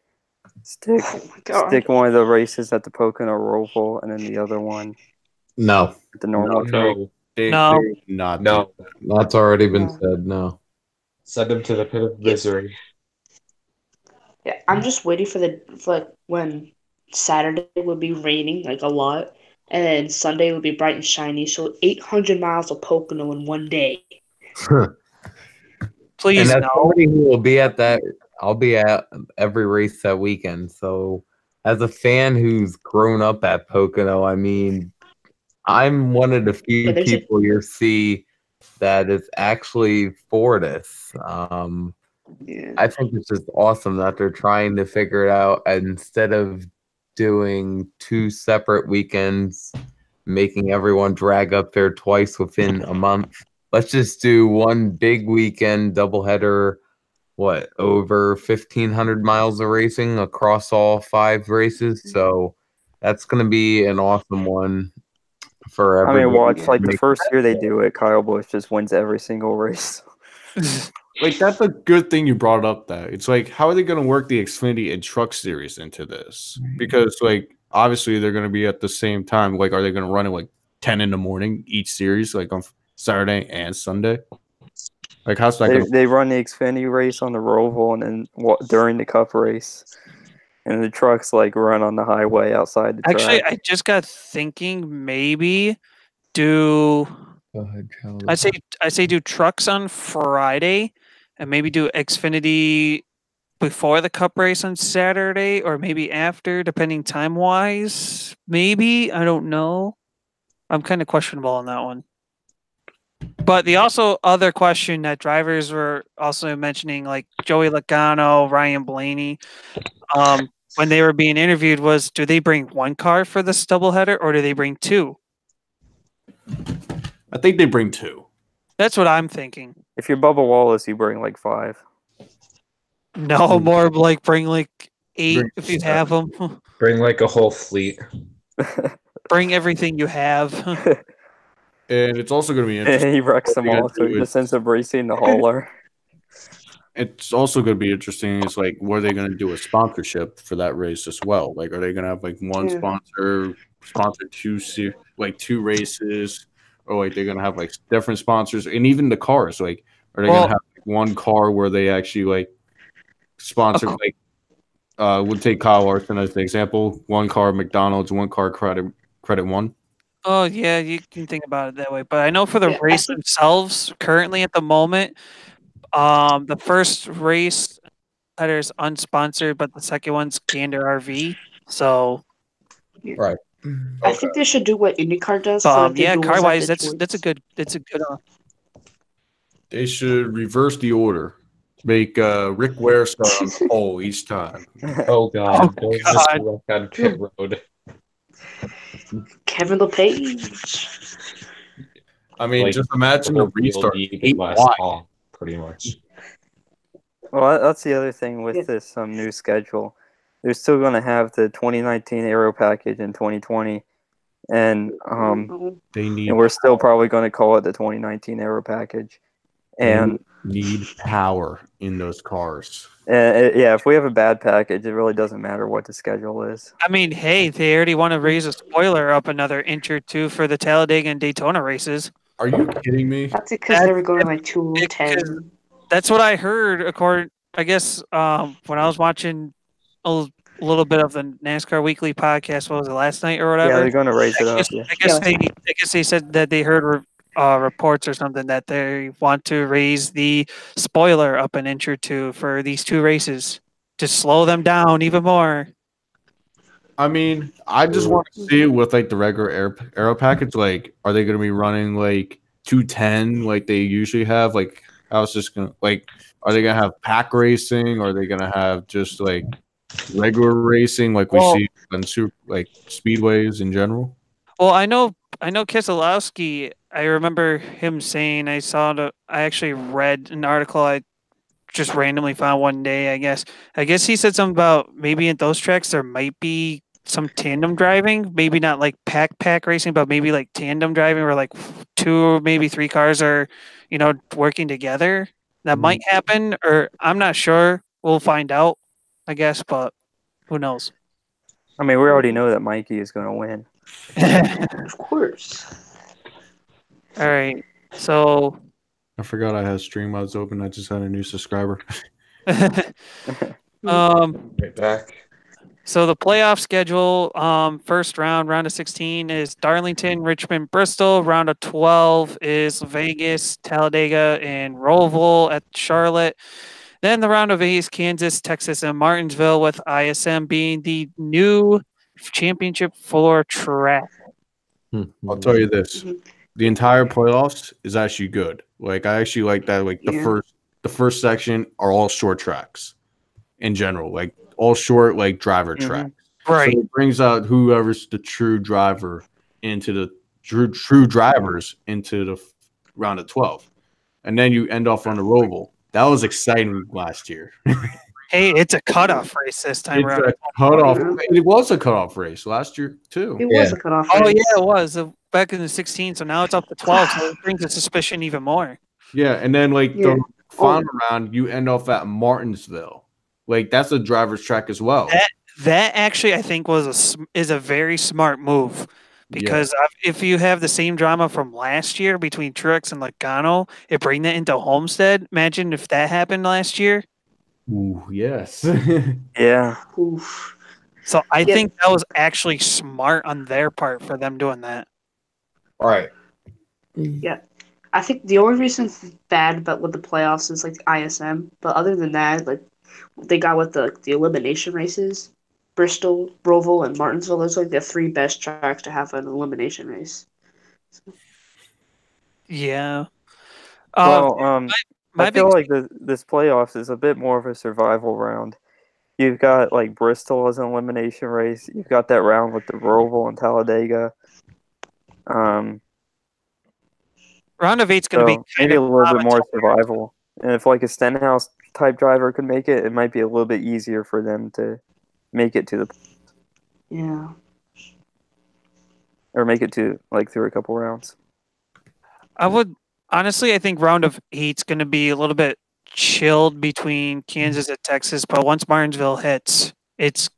stick Oh my god! stick one of the races at the Pocono Roval and then the other one No, at the normal track? No, No. They would not do no. that. that's already been No. said. No. Send them to the pit of misery. Yeah, I'm just waiting for like when Saturday would be raining like a lot, and then Sunday would be bright and shiny. So 800 miles of Pocono in one day. And please as no. somebody who will be at that, I'll be at every race that weekend. So, as a fan who's grown up at Pocono, I mean, I'm one of the few Yeah, there's a people you see that is actually for this. yeah. I think it's just awesome that they're trying to figure it out and instead of doing 2 separate weekends, making everyone drag up there twice within a month. Let's just do one big weekend doubleheader. What, over 1,500 miles of racing across all 5 races? So that's going to be an awesome one for I mean, everybody. watch to like the make first year they do it, Kyle Busch just wins every single race. Like that's a good thing you brought up. That it's like, how are they going to work the Xfinity and Truck Series into this? Because like obviously they're going to be at the same time. Like, are they going to run it like 10 in the morning each series, like on Saturday and Sunday? Like, how's that going to? They run the Xfinity race on the Roval and then during the Cup race, and the trucks like run on the highway outside the Actually, track. I just got thinking maybe do Go ahead, Charlie. I say do trucks on Friday and maybe do Xfinity before the cup race on Saturday or maybe after, depending time wise. Maybe. I don't know. I'm kind of questionable on that one. But the also other question that drivers were also mentioning, like Joey Logano, Ryan Blaney, when they were being interviewed, was do they bring one car for this doubleheader or do they bring 2? I think they bring 2. That's what I'm thinking. If you're Bubba Wallace, you bring like 5. No, more like bring like 8 Bring if you 7. have them. Bring like a whole fleet. Bring everything you have. And it's also going to be interesting. He wrecks them What they all. gotta So do the is- sense of racing the hauler. It's also going to be interesting. It's like, what are they going to do a sponsorship for that race as well? Like, are they going to have like one Yeah. sponsor 2 races, or like they're going to have like different sponsors, and even the cars? Like, are they going to have like, one car where they actually like sponsor? Like, we'll take Kyle Larson as an example. One car McDonald's, one car Credit One. Oh yeah, you can think about it that way. But I know for the Yeah, I race think- themselves, currently at the moment, the first race header is unsponsored, but the second one's Gander RV. So Right. I think they should do what IndyCar does. So like they yeah, do car ones at wise, Detroit. that's a good They should reverse the order. Make Rick Ware start on the pole each time. Oh god, Oh, don't just God. walk on pit road. Kevin LePage. I mean, Like, just imagine the whole field restart. you could 8 last wide. long, pretty much. Well, that's the other thing with Yeah. this new schedule. They're still going to have the 2019 Aero package in 2020, and They and need we're still probably going to call it the 2019 Aero package. And need power in those cars. yeah, if we have a bad package, it really doesn't matter what the schedule is. I mean, hey, they already want to raise a spoiler up another inch or two for the Talladega and Daytona races. Are you kidding me? That's because they were going like 210. That's what I heard. I guess when I was watching a little bit of the NASCAR Weekly podcast, what was it, last night or Yeah, whatever? they're going to raise it up. Yeah. I guess they said that they heard reports or something that they want to raise the spoiler up an inch or two for these two races to slow them down even more. I mean, I just want to see with like the regular aero package. Like, are they going to be running like 210 like they usually have? Like, I was just gonna like, are they going to have pack racing? Or are they going to have just like regular racing like we see on like speedways in general? Well, I know Keselowski. I remember him saying I actually read an article I just randomly found one day. I guess he said something about maybe in those tracks there might be some tandem driving, maybe not like pack racing, but maybe like tandem driving where like two or maybe three cars are, working together. That might happen, or I'm not sure. We'll find out, I guess, but who knows? I mean, we already know that Mikey is going to win. Of course. All right. So I forgot I had stream mods open. I just had a new subscriber. Right back. So the playoff schedule, first round of 16 is Darlington, Richmond, Bristol. Round of 12 is Vegas, Talladega, and Roval at Charlotte. Then the round of 8 is Kansas, Texas, and Martinsville, with ISM being the new championship floor track. I'll tell you this: the entire playoffs is actually good. Like, I actually like that. Like the first section are all short tracks in general, like all short like driver tracks. Right. So it brings out whoever's the true driver into the true drivers into the round of 12, and then you end off on the Roval. That was exciting last year. Hey, it's a cutoff race this time around. It was a cutoff race last year too. It was a cutoff Oh race. yeah, it was back in the 16. So now it's up to 12. So it brings the suspicion even more. Yeah, and then like the final round, you end off at Martinsville. Like, that's a driver's track as well. That actually, I think, is a very smart move, because if you have the same drama from last year between Truex and Logano, it bring that into Homestead. Imagine if that happened last year. Ooh, yes. Yeah. Oof. So I think that was actually smart on their part for them doing that. All right. Yeah. I think the only reason it's bad about with the playoffs is like ISM, but other than that, like they got with the elimination races, Bristol, Roval, and Martinsville. Those are like the three best tracks to have an elimination race. Yeah. Well, I feel like this playoffs is a bit more of a survival round. You've got like Bristol as an elimination race. You've got that round with the Roval and Talladega. Round of 8's going to be maybe a little bit more survival. And if like a Stenhouse type driver could make it, it might be a little bit easier for them to make it to the. Yeah. Or make it to like through a couple rounds. I think round of 8's going to be a little bit chilled between Kansas and Texas, but once Martinsville hits, it's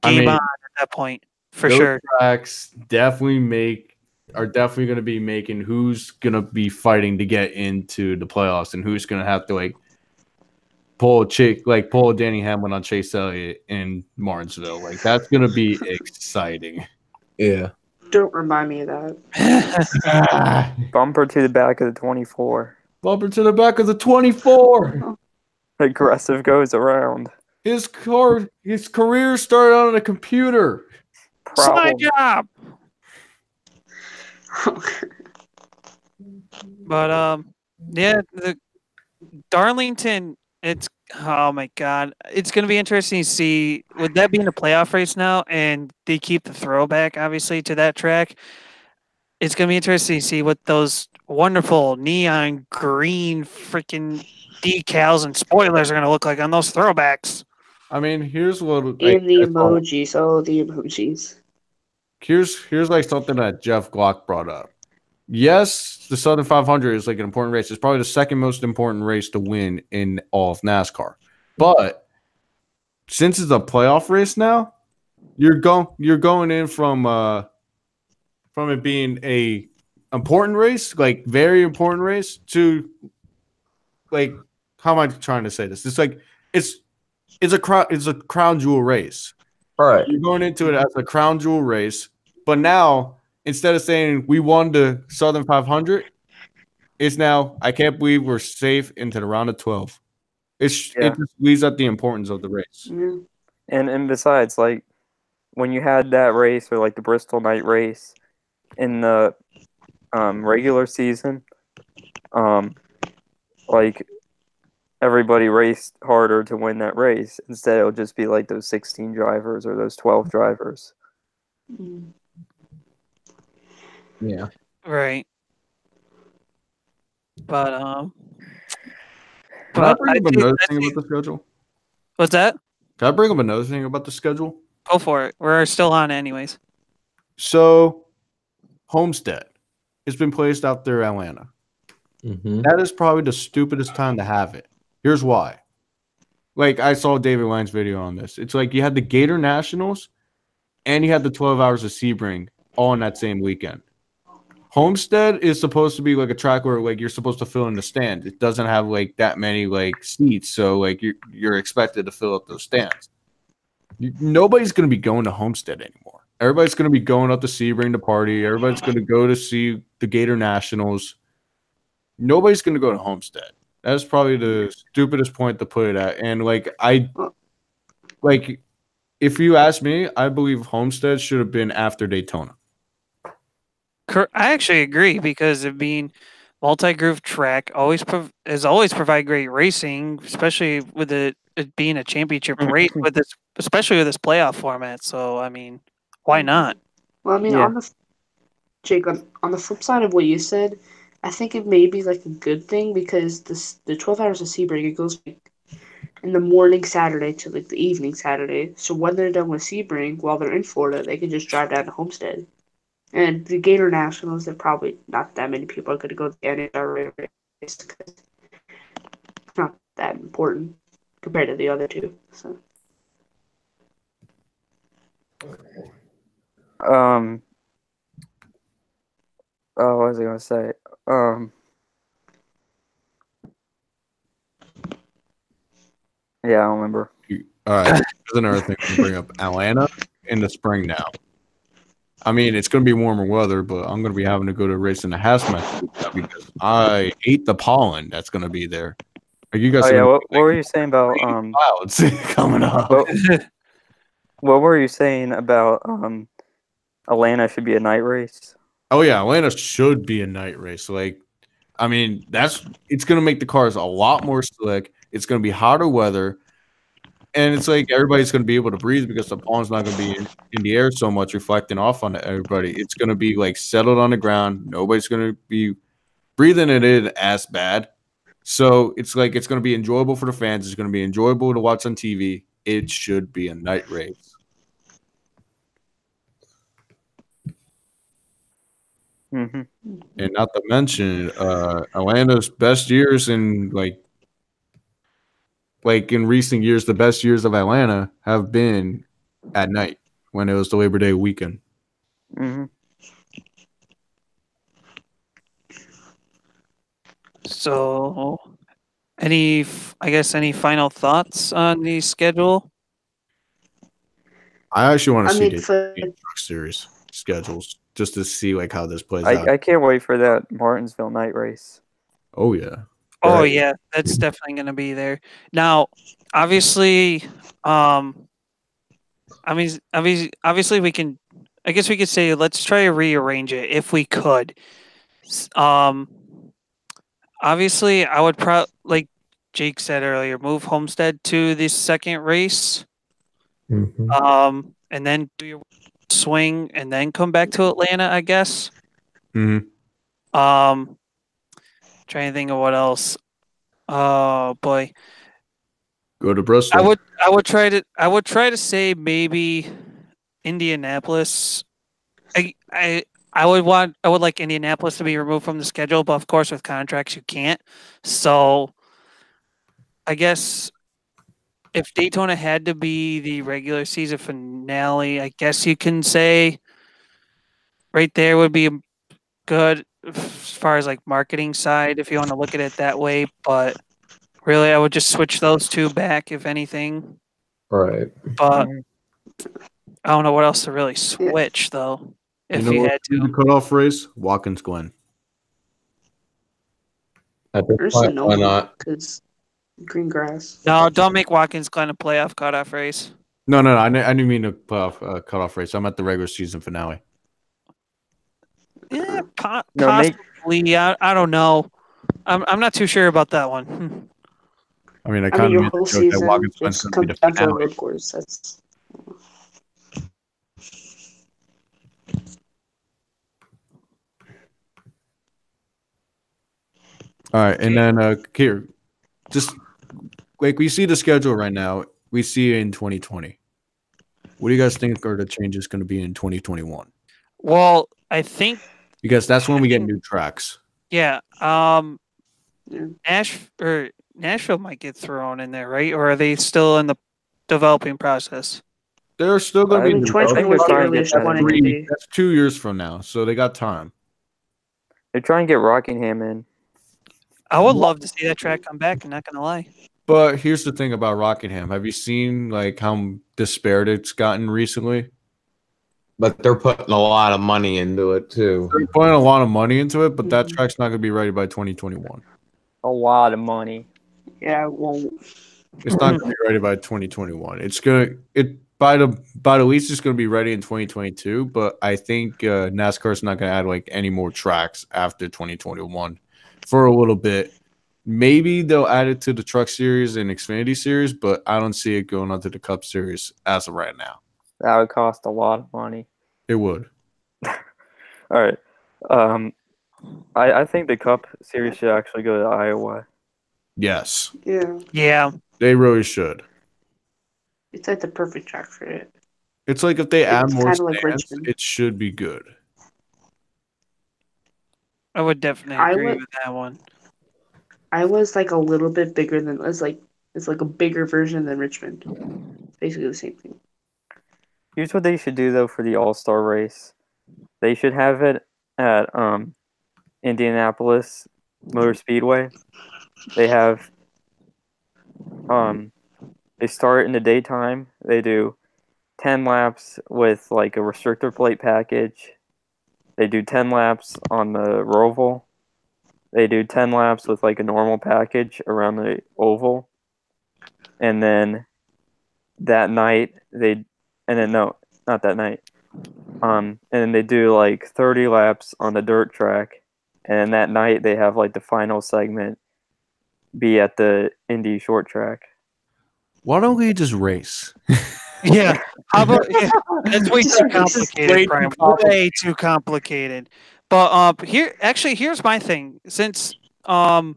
game on at that point for sure. Tracks are definitely going to be making who's going to be fighting to get into the playoffs and who's going to have to like pull Danny Hamlin on Chase Elliott in Martinsville. Like, that's going to be exciting. Yeah. Don't remind me of that. Bumper to the back of the 24. Bumper to the back of the 24. Aggressive goes around. His career started on a computer. Side job. But the Darlington, oh my god, it's going to be interesting to see. Would that be in the playoff race now, and they keep the throwback obviously to that track? It's going to be interesting to see what wonderful neon green freaking decals and spoilers are going to look like on those throwbacks. I mean, here's what And the emojis. Oh, the emojis. here's like something that Jeff Glock brought up. Yes, the Southern 500 is like an important race. It's probably the second most important race to win in all of NASCAR. But since it's a playoff race now, you're going in from it being a important race, like very important race, to like how am I trying to say this? It's like it's a crown jewel race. Right. You're going into it as a crown jewel race, but now instead of saying we won the Southern 500, it's now I can't believe we're safe into the round of 12. It just leaves out the importance of the race. Yeah. And besides, like when you had that race or like the Bristol night race in the regular season, like everybody raced harder to win that race. Instead, it would just be like those 16 drivers or those 12 drivers. Yeah. Right. But Can I bring up another thing about the schedule? What's that? Can I bring up another thing about the schedule? Go for it. We're still on anyways. So, Homestead has been placed out there, Atlanta. Mm-hmm. That is probably the stupidest time to have it. Here's why. Like, I saw David Lang's video on this. It's like you had the Gator Nationals and you had the 12 Hours of Sebring all in that same weekend. Homestead is supposed to be like a track where like you're supposed to fill in the stand. It doesn't have like that many like seats, so like you're expected to fill up those stands. Nobody's going to be going to Homestead anymore. Everybody's going to be going up to Sebring to party. Everybody's going to go to see the Gator Nationals. Nobody's going to go to Homestead. That's probably the stupidest point to put it at. And if you ask me, I believe Homestead should have been after Daytona. I actually agree because it being multi-groove track always provide great racing, especially with it being a championship race with this, especially with this playoff format. So I mean, why not? Well, I mean, Yeah. on the flip side of what you said, I think it may be like a good thing because the 12 Hours of Sebring, it goes like in the morning Saturday to like the evening Saturday. So when they're done with Sebring, while they're in Florida, they can just drive down to Homestead. And the Gator Nationals, they're probably not that many people are going to go to the NHRA race because it's not that important compared to the other two. So. Oh, what was I gonna say? Yeah, I don't remember. All right. Here's another thing to bring up. Atlanta in the spring now. I mean, it's going to be warmer weather, but I'm going to be having to go to a race in the hazmat because I ate the pollen that's going to be there. Are you guys? Oh yeah, what were you saying about clouds coming up? What were you saying about Atlanta should be a night race? Oh yeah, Atlanta should be a night race. Like, I mean, it's going to make the cars a lot more slick. It's going to be hotter weather. And it's like everybody's going to be able to breathe because the pollen's not going to be in the air so much, reflecting off on everybody. It's going to be like settled on the ground. Nobody's going to be breathing it in as bad. So it's like it's going to be enjoyable for the fans. It's going to be enjoyable to watch on TV. It should be a night race. Mm-hmm. And not to mention, Atlanta's best years in like in recent years, the best years of Atlanta have been at night when it was the Labor Day weekend. Mm-hmm. So, any final thoughts on the schedule? I actually want to see the for Truck Series schedules just to see like how this plays out. I can't wait for that Martinsville night race. Oh yeah. Oh yeah, that's definitely going to be there. Now, obviously, obviously we can. I guess we could say let's try to rearrange it if we could. Obviously, I would like Jake said earlier, move Homestead to the second race. Mm-hmm. And then do your swing and then come back to Atlanta, I guess. Mm-hmm. Trying to think of what else. Oh boy. Go to Bristol. I would try to say maybe Indianapolis. I would like Indianapolis to be removed from the schedule, but of course with contracts you can't. So I guess if Daytona had to be the regular season finale, I guess you can say right there would be good as far as like marketing side if you want to look at it that way. But really, I would just switch those two back if anything. Right. But I don't know what else to really switch though. If you had The to. cutoff race, Watkins Glen. At this Personally, point, no, why not? because green grass. No, don't make Watkins Glen a playoff cutoff race. No. I didn't mean a cutoff race. I'm at the regular season finale. Yeah, No, make possibly. I don't know. I'm not too sure about that one. I mean, I I kind mean, of your whole season just comes down to a road course. That's All right, and then here, just like we see the schedule right now, we see it in 2020. What do you guys think are the changes going to be in 2021? Well, I think Because that's when we get new tracks. yeah. yeah. Nashville might get thrown in there, right? Or are they still in the developing process? They're still going I to be. mean, I 2020 think was they're the trying to get earliest that one in in. Indy. That's 2 years from now, so they got time. They're trying to get Rockingham in. I would love to see that track come back. I'm not gonna lie. But here's the thing about Rockingham. Have you seen like how disparate it's gotten recently? But they're putting a lot of money into it too. They're putting a lot of money into it, but that track's not going to be ready by 2021. A lot of money. Yeah, it won't. It's not going to be ready by 2021. It's going to by the least it's going to be ready in 2022. But I think NASCAR is not going to add like any more tracks after 2021 for a little bit. Maybe they'll add it to the Truck Series and Xfinity Series, but I don't see it going onto the Cup Series as of right now. That would cost a lot of money. It would. All right. I think the Cup Series should actually go to Iowa. Yes, Yeah, Yeah. they really should. it's like the perfect track for it. It's like if they add It's more kinda like stands, Richmond. it should be good. I would definitely agree with that one. Iowa's like a little bit bigger than it's like a bigger version than Richmond. It's basically the same thing. Here's what they should do though for the All-Star race. They should have it at Indianapolis Motor Speedway. They have they start in the daytime. They do 10 laps with like a restrictor plate package. They do 10 laps on the Roval. They do 10 laps with like a normal package around the oval. And then that night no, not that night. And then they do like 30 laps on the dirt track. And then that night they have like the final segment be at the Indy short track. Why don't we just race? Yeah. How about that's way too complicated, way too Brian. Way too complicated. But here's my thing. Since NASCAR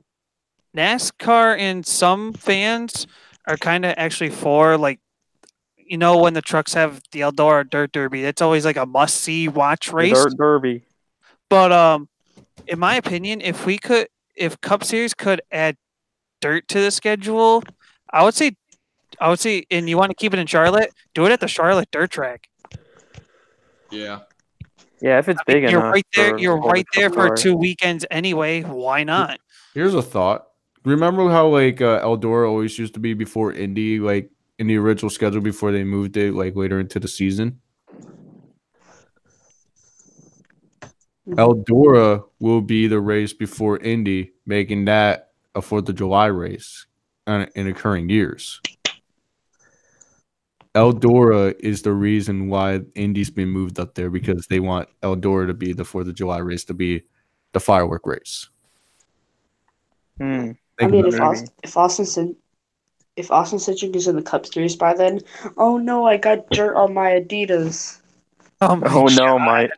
and some fans are kind of actually for like, when the trucks have the Eldora Dirt Derby, that's always like a must see watch The race. Dirt Derby. But in my opinion, if Cup Series could add dirt to the schedule, I would say, and you want to keep it in Charlotte, do it at the Charlotte dirt track. Yeah. Yeah, if it's big You're enough. right there. for You're all the right there Cup for cars. 2 weekends anyway. Why not? Here's a thought. Remember how like Eldora always used to be before Indy, like in the original schedule before they moved it like later into the season? Eldora will be the race before Indy, making that a 4th of July race in occurring years. Eldora is the reason why Indy's been moved up there because they want Eldora to be the 4th of July race to be the firework race. I mean, if Austin Cindric is in the Cup Series by then, oh no, I got dirt on my Adidas. Oh no, my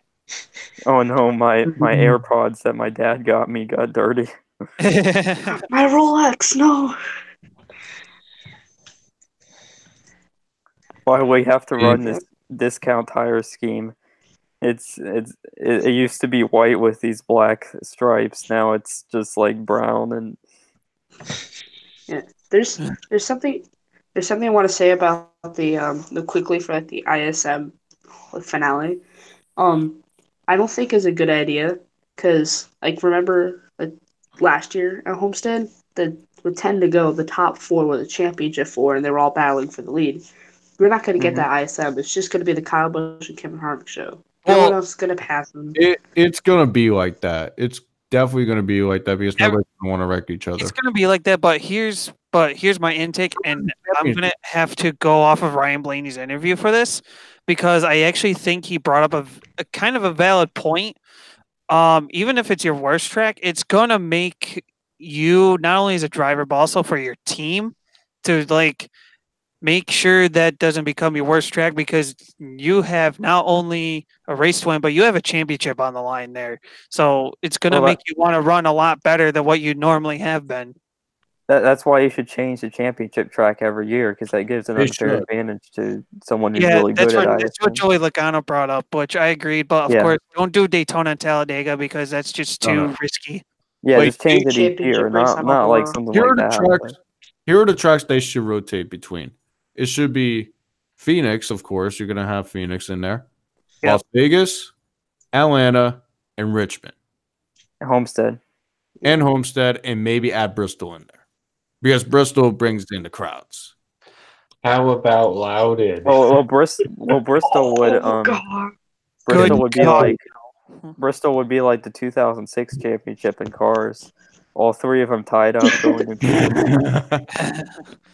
AirPods that my dad got me got dirty. My Rolex, no. Why we have to run Yeah. this discount tire scheme? It used to be white with these black stripes. Now it's just like brown and Yeah. There's something I want to say about the quickly for like the ISM finale. I don't think is a good idea because like remember like last year at Homestead, with 10 to go, the top four were the championship four, and they were all battling for the lead. We're not going to get that ISM. It's just going to be the Kyle Busch and Kevin Harvick show. No one else is going to pass them. It's gonna be like that. It's definitely gonna be like that because nobody's gonna want to wreck each other. It's going to be like that, but here's my intake, and I'm going to have to go off of Ryan Blaney's interview for this because I actually think he brought up a kind of a valid point. Even if it's your worst track, it's going to make you not only as a driver but also for your team to like make sure that doesn't become your worst track because you have not only a race to win, but you have a championship on the line there. So it's going to make you want to run a lot better than what you normally have been. that's why you should change the championship track every year because that gives an unfair advantage to someone who's really good at ISM. That's what Joey Logano brought up, which I agreed. But of course, don't do Daytona and Talladega because that's just too risky. Yeah, just change it each year, not like something like that. Here are the tracks they should rotate between. It should be Phoenix, of course. You're going to have Phoenix in there. Yep. Las Vegas, Atlanta, and Richmond. Homestead. And maybe add Bristol in there. Because Bristol brings in the crowds. How about Loudon? Well, Bristol would Bristol would be like the 2006 championship in cars. All three of them tied up going into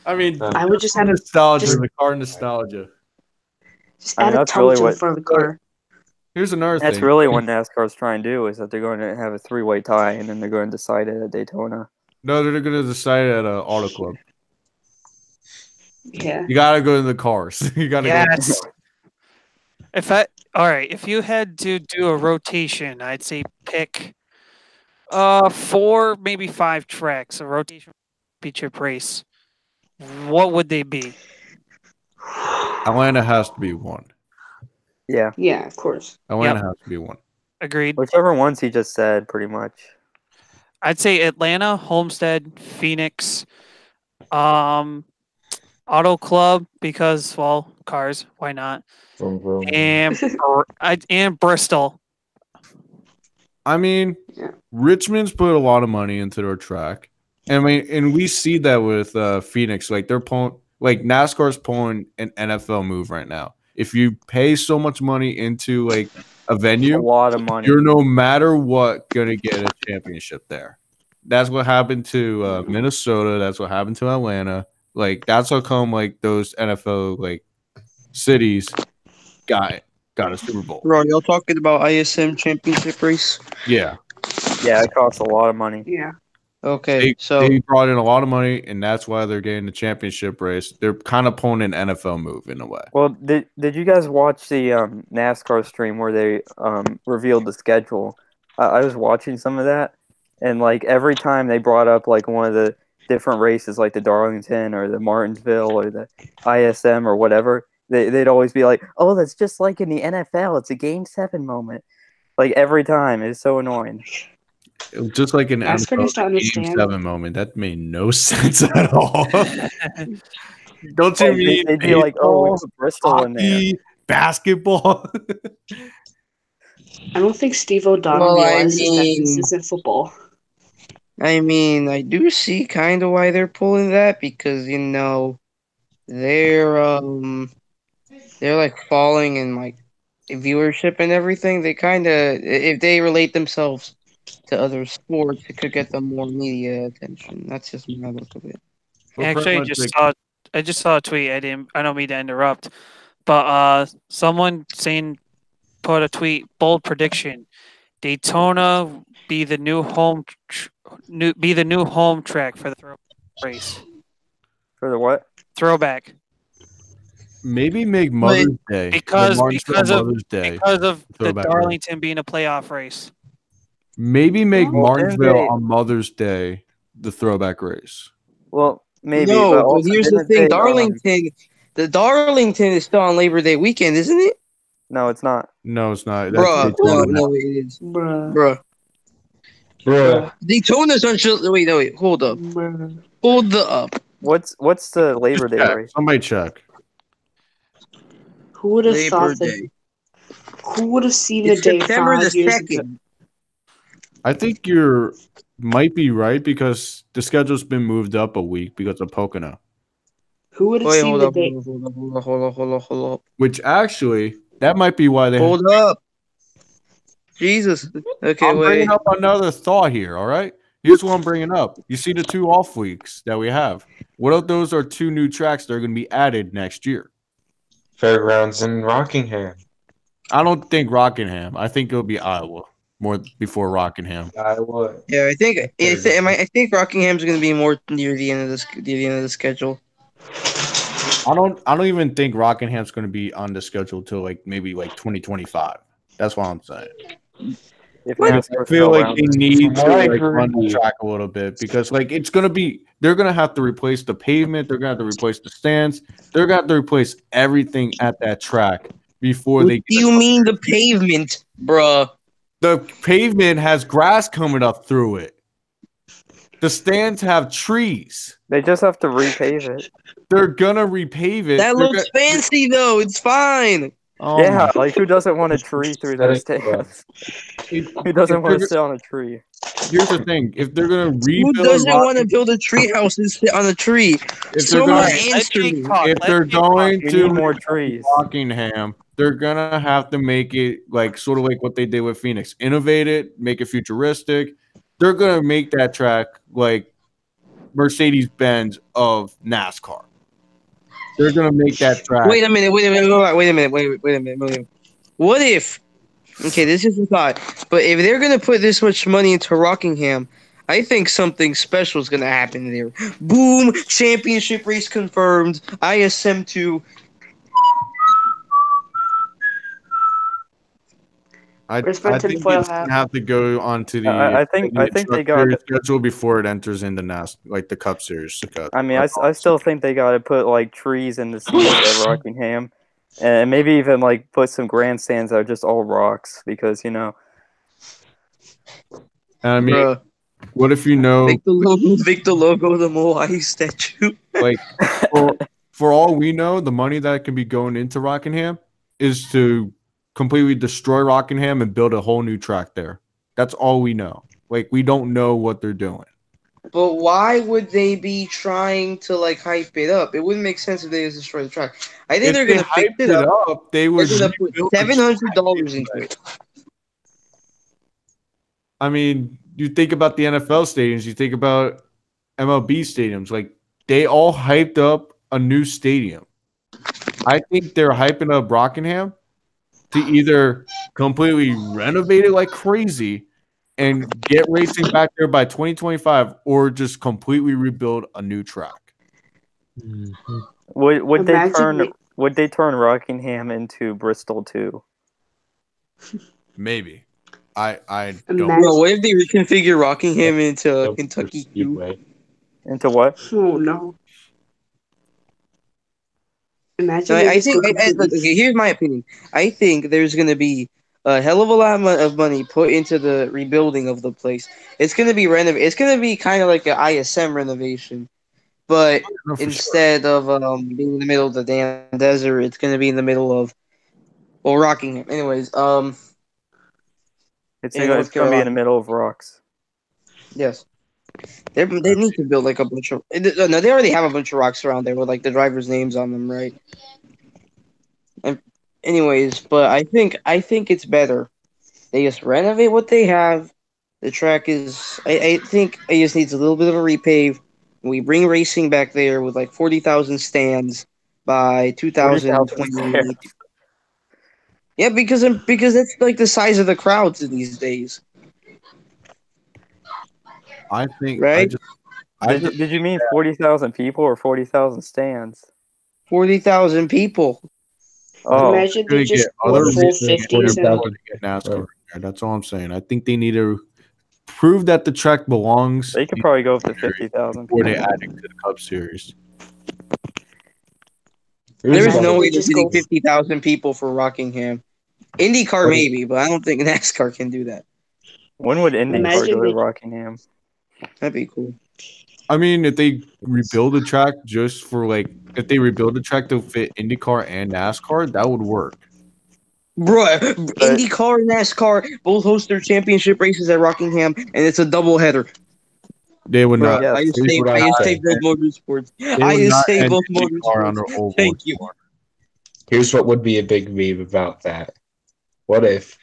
I mean, I would just add the car nostalgia. Just add a tunnel in front of the car. Here's another thing. That's really what NASCAR's trying to do is that they're going to have a three-way tie and then they're going to decide it at Daytona. No, they're going to decide at an auto club. Yeah. You got to go to the cars. You got to go. If you had to do a rotation, I'd say pick 4, maybe 5 tracks, a rotation championship race. What would they be? Atlanta has to be one. Yeah. Yeah, of course. Atlanta has to be one. Agreed. Whichever ones he just said, pretty much. I'd say Atlanta, Homestead, Phoenix, Auto Club because, well, cars. Why not? And Bristol. I mean, Richmond's put a lot of money into their track. I mean, and we see that with Phoenix. Like they're pulling, like NASCAR's pulling an NFL move right now. If you pay so much money into like a venue, a lot of money, you're no matter what gonna get a championship there. That's what happened to Minnesota. That's what happened to Atlanta. Like that's how come like those NFL like cities got a Super Bowl. Bro, y'all talking about ISM championship race? Yeah. Yeah, it costs a lot of money. Yeah. Okay, they brought in a lot of money, and that's why they're getting the championship race. They're kind of pulling an NFL move in a way. Well, did you guys watch the NASCAR stream where they revealed the schedule? I was watching some of that, and like every time they brought up like one of the different races, like the Darlington or the Martinsville or the ISM or whatever, they'd always be like, "Oh, that's just like in the NFL. It's a Game 7 moment." Like every time, it's so annoying. Just like an NFL Game 7 moment. That made no sense at all. Don't you mean they'd be like, "Oh, it's Bristol hockey, in there." Basketball. I don't think Steve O'Donnell realizes that this isn't football. I mean, I do see kind of why they're pulling that because they're like falling in like viewership and everything. They kind of, if they relate themselves to other sports, it could get them more media attention. That's just my look of it. Actually, I just saw a tweet. I don't mean to interrupt, but someone put a tweet, bold prediction: Daytona be the new home track for the throwback race. For the what? Throwback. Maybe make Mother's Day because of Mother's Day the Darlington being a playoff race. Maybe make Well, didn't Martinsville they- on Mother's Day the throwback race. Well, maybe, No, but but also here's the didn't thing. they? The Darlington is still on Labor Day weekend, isn't it? No, it's not. No, it's not. Bruh, Daytona. no, it is. Bruh. Bruh. Daytona's on wait, hold up. Bruh. Hold up. What's the Labor Day Check. race? Somebody check. Who would have Labor thought that? Day. Who would have seen It's the day September 5 the years ago? 2nd. I think you're might be right because the schedule's been moved up a week because of Pocono. Who would have Wait, seen hold the up, day? hold up. Which actually, that might be why they. Hold up. Jesus. Okay, I'm wait. bringing up another thought here. All right, here's what I'm bringing up. You see the 2 off weeks that we have. What if those are 2 new tracks that are going to be added next year? Fairgrounds in Rockingham. I don't think Rockingham. I think it'll be Iowa more before Rockingham. Iowa. Yeah, I think Rockingham's going to be more near the end of the schedule. I don't even think Rockingham's going to be on the schedule till maybe 2025. That's what I'm saying. If What? I NASCAR feel still like around. they need From what I to heard, run the track a little bit because it's going to be they're going to have to replace the pavement, they're going to have to replace the stands, they're going to have to replace everything at that track before What they do get you mean the pavement, bruh? the pavement has grass coming up through it. The stands have trees. They just have to repave it. They're gonna repave it. That They're looks fancy though. It's fine. Oh Yeah, my- like who doesn't want a tree through their stands? Who doesn't want to sit on a tree? Here's the thing: if they're gonna Who rebuild, doesn't want to build a tree house and sit on a tree? if they're Someone gonna, Let answer Jake me. talk. if Let they're Jake talk. going We to need more trees. Rockingham, they're gonna have to make it sort of like what they did with Phoenix, innovate it, make it futuristic. They're gonna make that track like Mercedes-Benz of NASCAR. They're gonna make that track. Wait a minute. What if? Okay, this is a thought. But if they're gonna put this much money into Rockingham, I think something special is gonna happen there. Boom! Championship race confirmed. ISM 2. I Respect to the think foil it's hat. gonna have to go onto the. I think they got Truck Series schedule before it enters into the Cup Series. I mean, I still think they got to put like trees in the seats at Rockingham, and maybe even like put some grandstands that are just all rocks because I mean, Bruh. what if Make the logo the Moai statue. like for all we know, the money that can be going into Rockingham is to completely destroy Rockingham and build a whole new track there. That's all we know. Like we don't know what they're doing. But why would they be trying to like hype it up? It wouldn't make sense if they just destroy the track. I think If they're they gonna fix hyped it up. they They're would gonna put rebuild the $700 into it. I mean, you think about the NFL stadiums, you think about MLB stadiums, like they all hyped up a new stadium. I think they're hyping up Rockingham to either completely renovate it like crazy and get racing back there by 2025 or just completely rebuild a new track. would they Imagine turn Rockingham into Bristol too? Maybe. I don't. Imagine- Bro, what if they reconfigure Rockingham into Kentucky too? Speedway. Into what? Oh no. Imagine. So they I just think. go completely- Okay, here's my opinion. I think there's gonna be a hell of a lot of money put into the rebuilding of the place. It's gonna be It's gonna be kind of like an ISM renovation, but No, for sure. instead of being in the middle of the damn desert, it's gonna be in the middle of Rockingham. Anyways, It's in gonna North be in the Carolina. middle of rocks. Yes. They need to build like a bunch of. No, they already have a bunch of rocks around there with like the drivers' names on them, right? And anyways, but I think it's better. They just renovate what they have. The track is. I think it just needs a little bit of a repave. We bring racing back there with like 40,000 stands by 2028. Yeah, because that's like the size of the crowds these days, I think right? Did you mean 40,000 people or 40,000 stands? 40,000 people. Oh, Imagine they gonna just get go other full reasons 50 to to get NASCAR. That's all I'm saying. I think they need to prove that the track belongs. They could probably go up to 50,000 before people. they add it to the Cup Series. There is Imagine no they way they're just getting go- 50,000 people for Rockingham. IndyCar maybe, but I don't think NASCAR can do that. When would IndyCar Imagine go to they- Rockingham? That'd be cool. I mean, if they rebuild the track just for if they rebuild the track to fit IndyCar and NASCAR, that would work. Bruh, IndyCar and NASCAR both host their championship races at Rockingham, and it's a doubleheader. They would not. Yeah, I just here's saved, what I I just say. saved both motorsports. They I would just not saved end both IndyCar on their motorsports. oval Thank you. anymore. Here's what would be a big meme about that. What if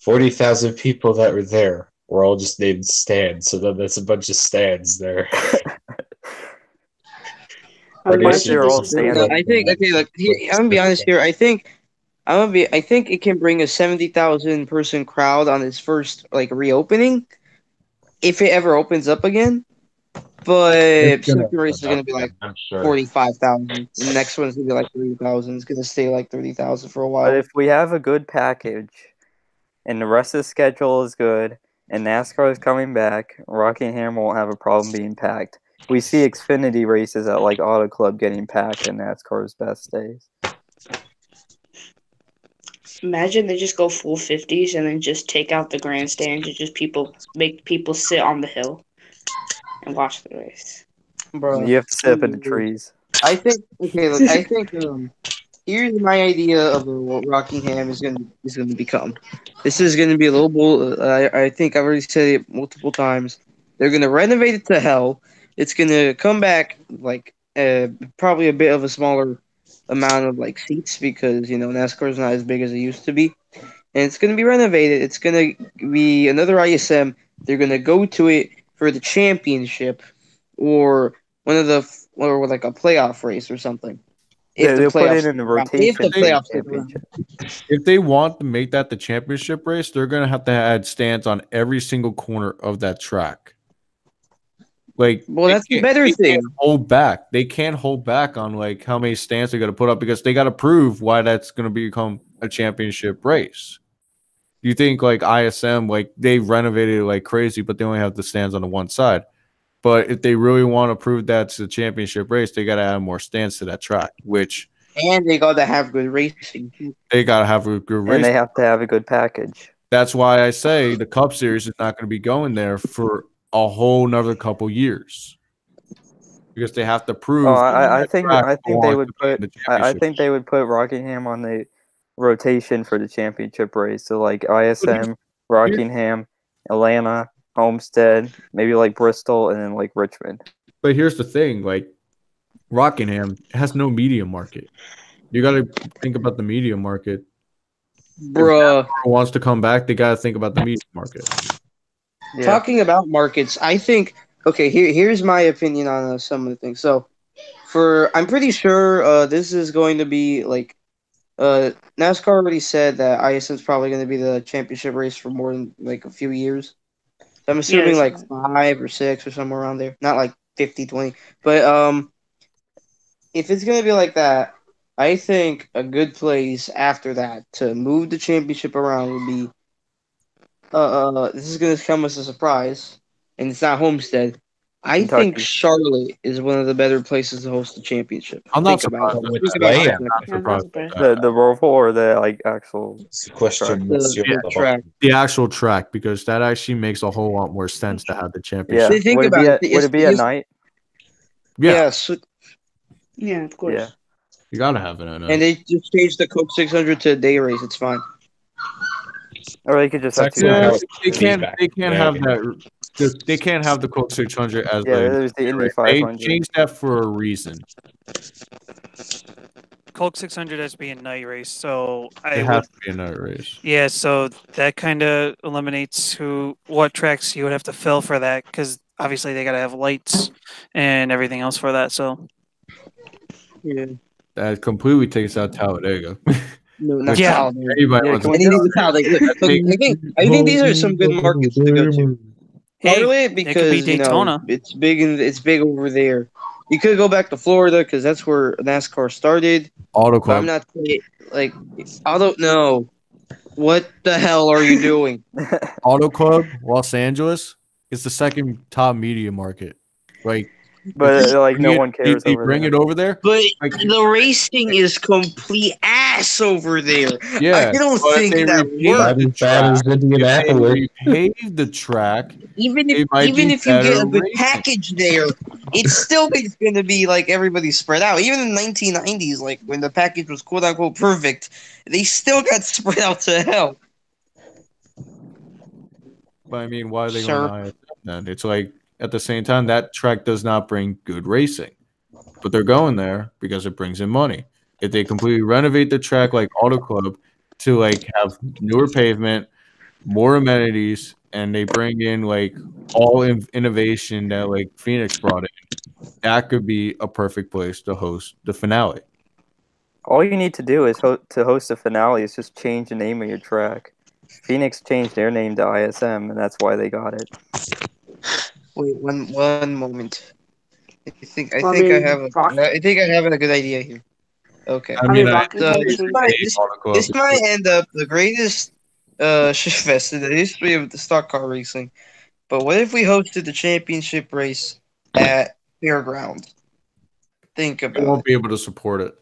40,000 people that were there were all just named stands? So then that's a bunch of stands there. Imagine you're they all just standing. go- I think okay. Look, I'm gonna be honest here. I think it can bring a 70,000 person crowd on its first reopening, if it ever opens up again. But It's gonna second race is open gonna up be like again, I'm sure. 45,000. The next one's gonna be like 30,000. It's gonna stay like 30,000 for a But while. if we have a good package and the rest of the schedule is good and NASCAR is coming back, Rockingham won't have a problem being packed. We see Xfinity races at Auto Club getting packed in NASCAR's best days. Imagine they just go full 50s and then just take out the grandstands and just make people sit on the hill and watch the race. Bro, You have to sit up in the trees. I think okay. Look, I think here's my idea of what Rockingham is gonna become. This is gonna be a little bold. I think I've already said it multiple times. They're gonna renovate it to hell. It's gonna come back probably a bit of a smaller amount of seats because NASCAR is not as big as it used to be, and it's gonna be renovated. It's gonna be another ISM. They're gonna go to it for the championship or or a playoff race or something. They'll put it in the rotation if the for the playoffs stick around. championship. If they want to make that the championship race, they're going to have to add stands on every single corner of that track. Well, that's the better thing. Can't hold back. They can't hold back on how many stands they're going to put up because they got to prove why that's going to become a championship race. You think ISM, they renovated it like crazy, but they only have the stands on the one side. But if they really want to prove that's a championship race, they got to add more stands to that track, And they got to have good racing. they got to have a good race. And they have to have a good package. That's why I say the Cup Series is not going to be going there for a whole nother couple years because they have to prove. I think they would belongs put. to be in the I championship. think they would put Rockingham on the rotation for the championship race. So ISM, Rockingham, Atlanta, Homestead, maybe Bristol, and then Richmond. But here's the thing: Rockingham has no media market. You got to think about the media market. Bruh. If NASCAR wants to come back, they got to think about the media market. Yeah. Talking about markets, I think here's my opinion on some of the things. So, I'm pretty sure this is going to be NASCAR already said that ISM is probably going to be the championship race for more than a few years. So I'm assuming 5 or 6 or somewhere around there. Not 50, 20. But if it's going to be like that, I think a good place after that to move the championship around would be this is going to come as a surprise, and it's not Homestead. I Kentucky. think Charlotte is one of the better places to host the championship. I'm not Think about surprised. it. Which Think about way? it. I'm not surprised with that. The roval or the actual. It's a question. The track. The actual track, because that actually makes a whole lot more sense to have the Yeah. championship. Think Would it about be it. would it be at night? Yeah, Yeah, of course. Yeah. you gotta have it. And they just changed the Coke 600 to a day race. It's fine. Or they could just have Exactly. two. Yeah. They can't. They can't Yeah. have that. They can't have the Coke 600 as Yeah, there's the Indy They 500. changed that for a reason. Coke 600 has to be a night race, so I It would. has to be another race. Yeah, so that kind of eliminates what tracks you would have to fill for that, because obviously they got to have lights and everything else for that. So Yeah. That completely takes out Talladega. No, not Yeah. Talladega. Anybody Yeah, wants can to we Anything with Talladega. Look, I think these are some good markets to go to. hey, Charlotte it could be because Daytona. it's big over there. You could go back to Florida because that's where NASCAR started. Auto But I'm Club. not saying I don't know. What the hell are you doing? Auto Club, Los Angeles, is the second top media market. Like, But like no bring it- one cares they over bring there. it over there. But Like, the racing is complete ass over there. yeah, I don't but think they that repave works. Not as bad as If Indianapolis. they repave the track, Even if it might be you get better a good racing. package there, it's still going to be like everybody spread out. Even in the 1990s, like when the package was quote unquote perfect, they still got spread out to hell. But I mean, why are they Sure. going to ISM then? It's like at the same time that track does not bring good racing, but they're going there because it brings in money. If they completely renovate the track like Auto Club to like have newer pavement, more amenities, and they bring in like all innovation that like Phoenix brought in, that could be a perfect place to host the finale. All you need to do is to host a finale is just change the name of your track. Phoenix changed their name to ISM, and that's why they got it. Wait, one moment. I think I have a good idea here. Okay. I mean, Rockingham This changed. might, hate this, Auto Club this might because- end up the greatest shit fest in the history of the stock car racing. But what if we hosted the championship race at Fairgrounds? Think I about won't it. be able to support it.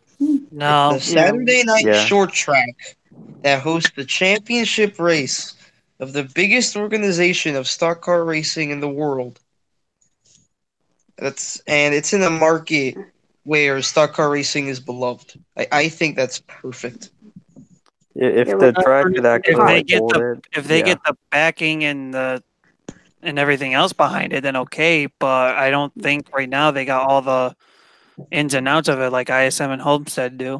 No. The Saturday night Yeah. short track that hosts the championship race of the biggest organization of stock car racing in the world. It's in a market where stock car racing is beloved. I think that's perfect. If Yeah, the like- track could actually If they like get hold the it, if they yeah. get the backing and everything else behind it, then okay. But I don't think right now they got all the ins and outs of it like ISM and Homestead do.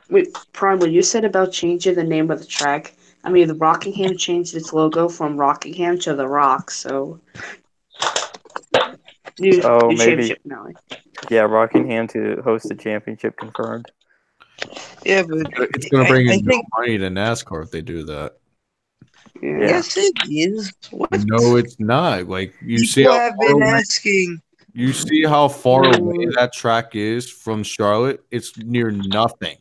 Wait, Prime, what you said about changing the name of the track, I mean, the Rockingham changed its logo from Rockingham to The Rock, so. New maybe. championship finale. Yeah, Rockingham to host the championship confirmed. Yeah, but It's going to bring I in no think money to NASCAR if they do that. Yeah. yes, it is. What? No, it's not. Like you see People how have far been away, asking. you see how far away that track is from Charlotte. It's near nothing.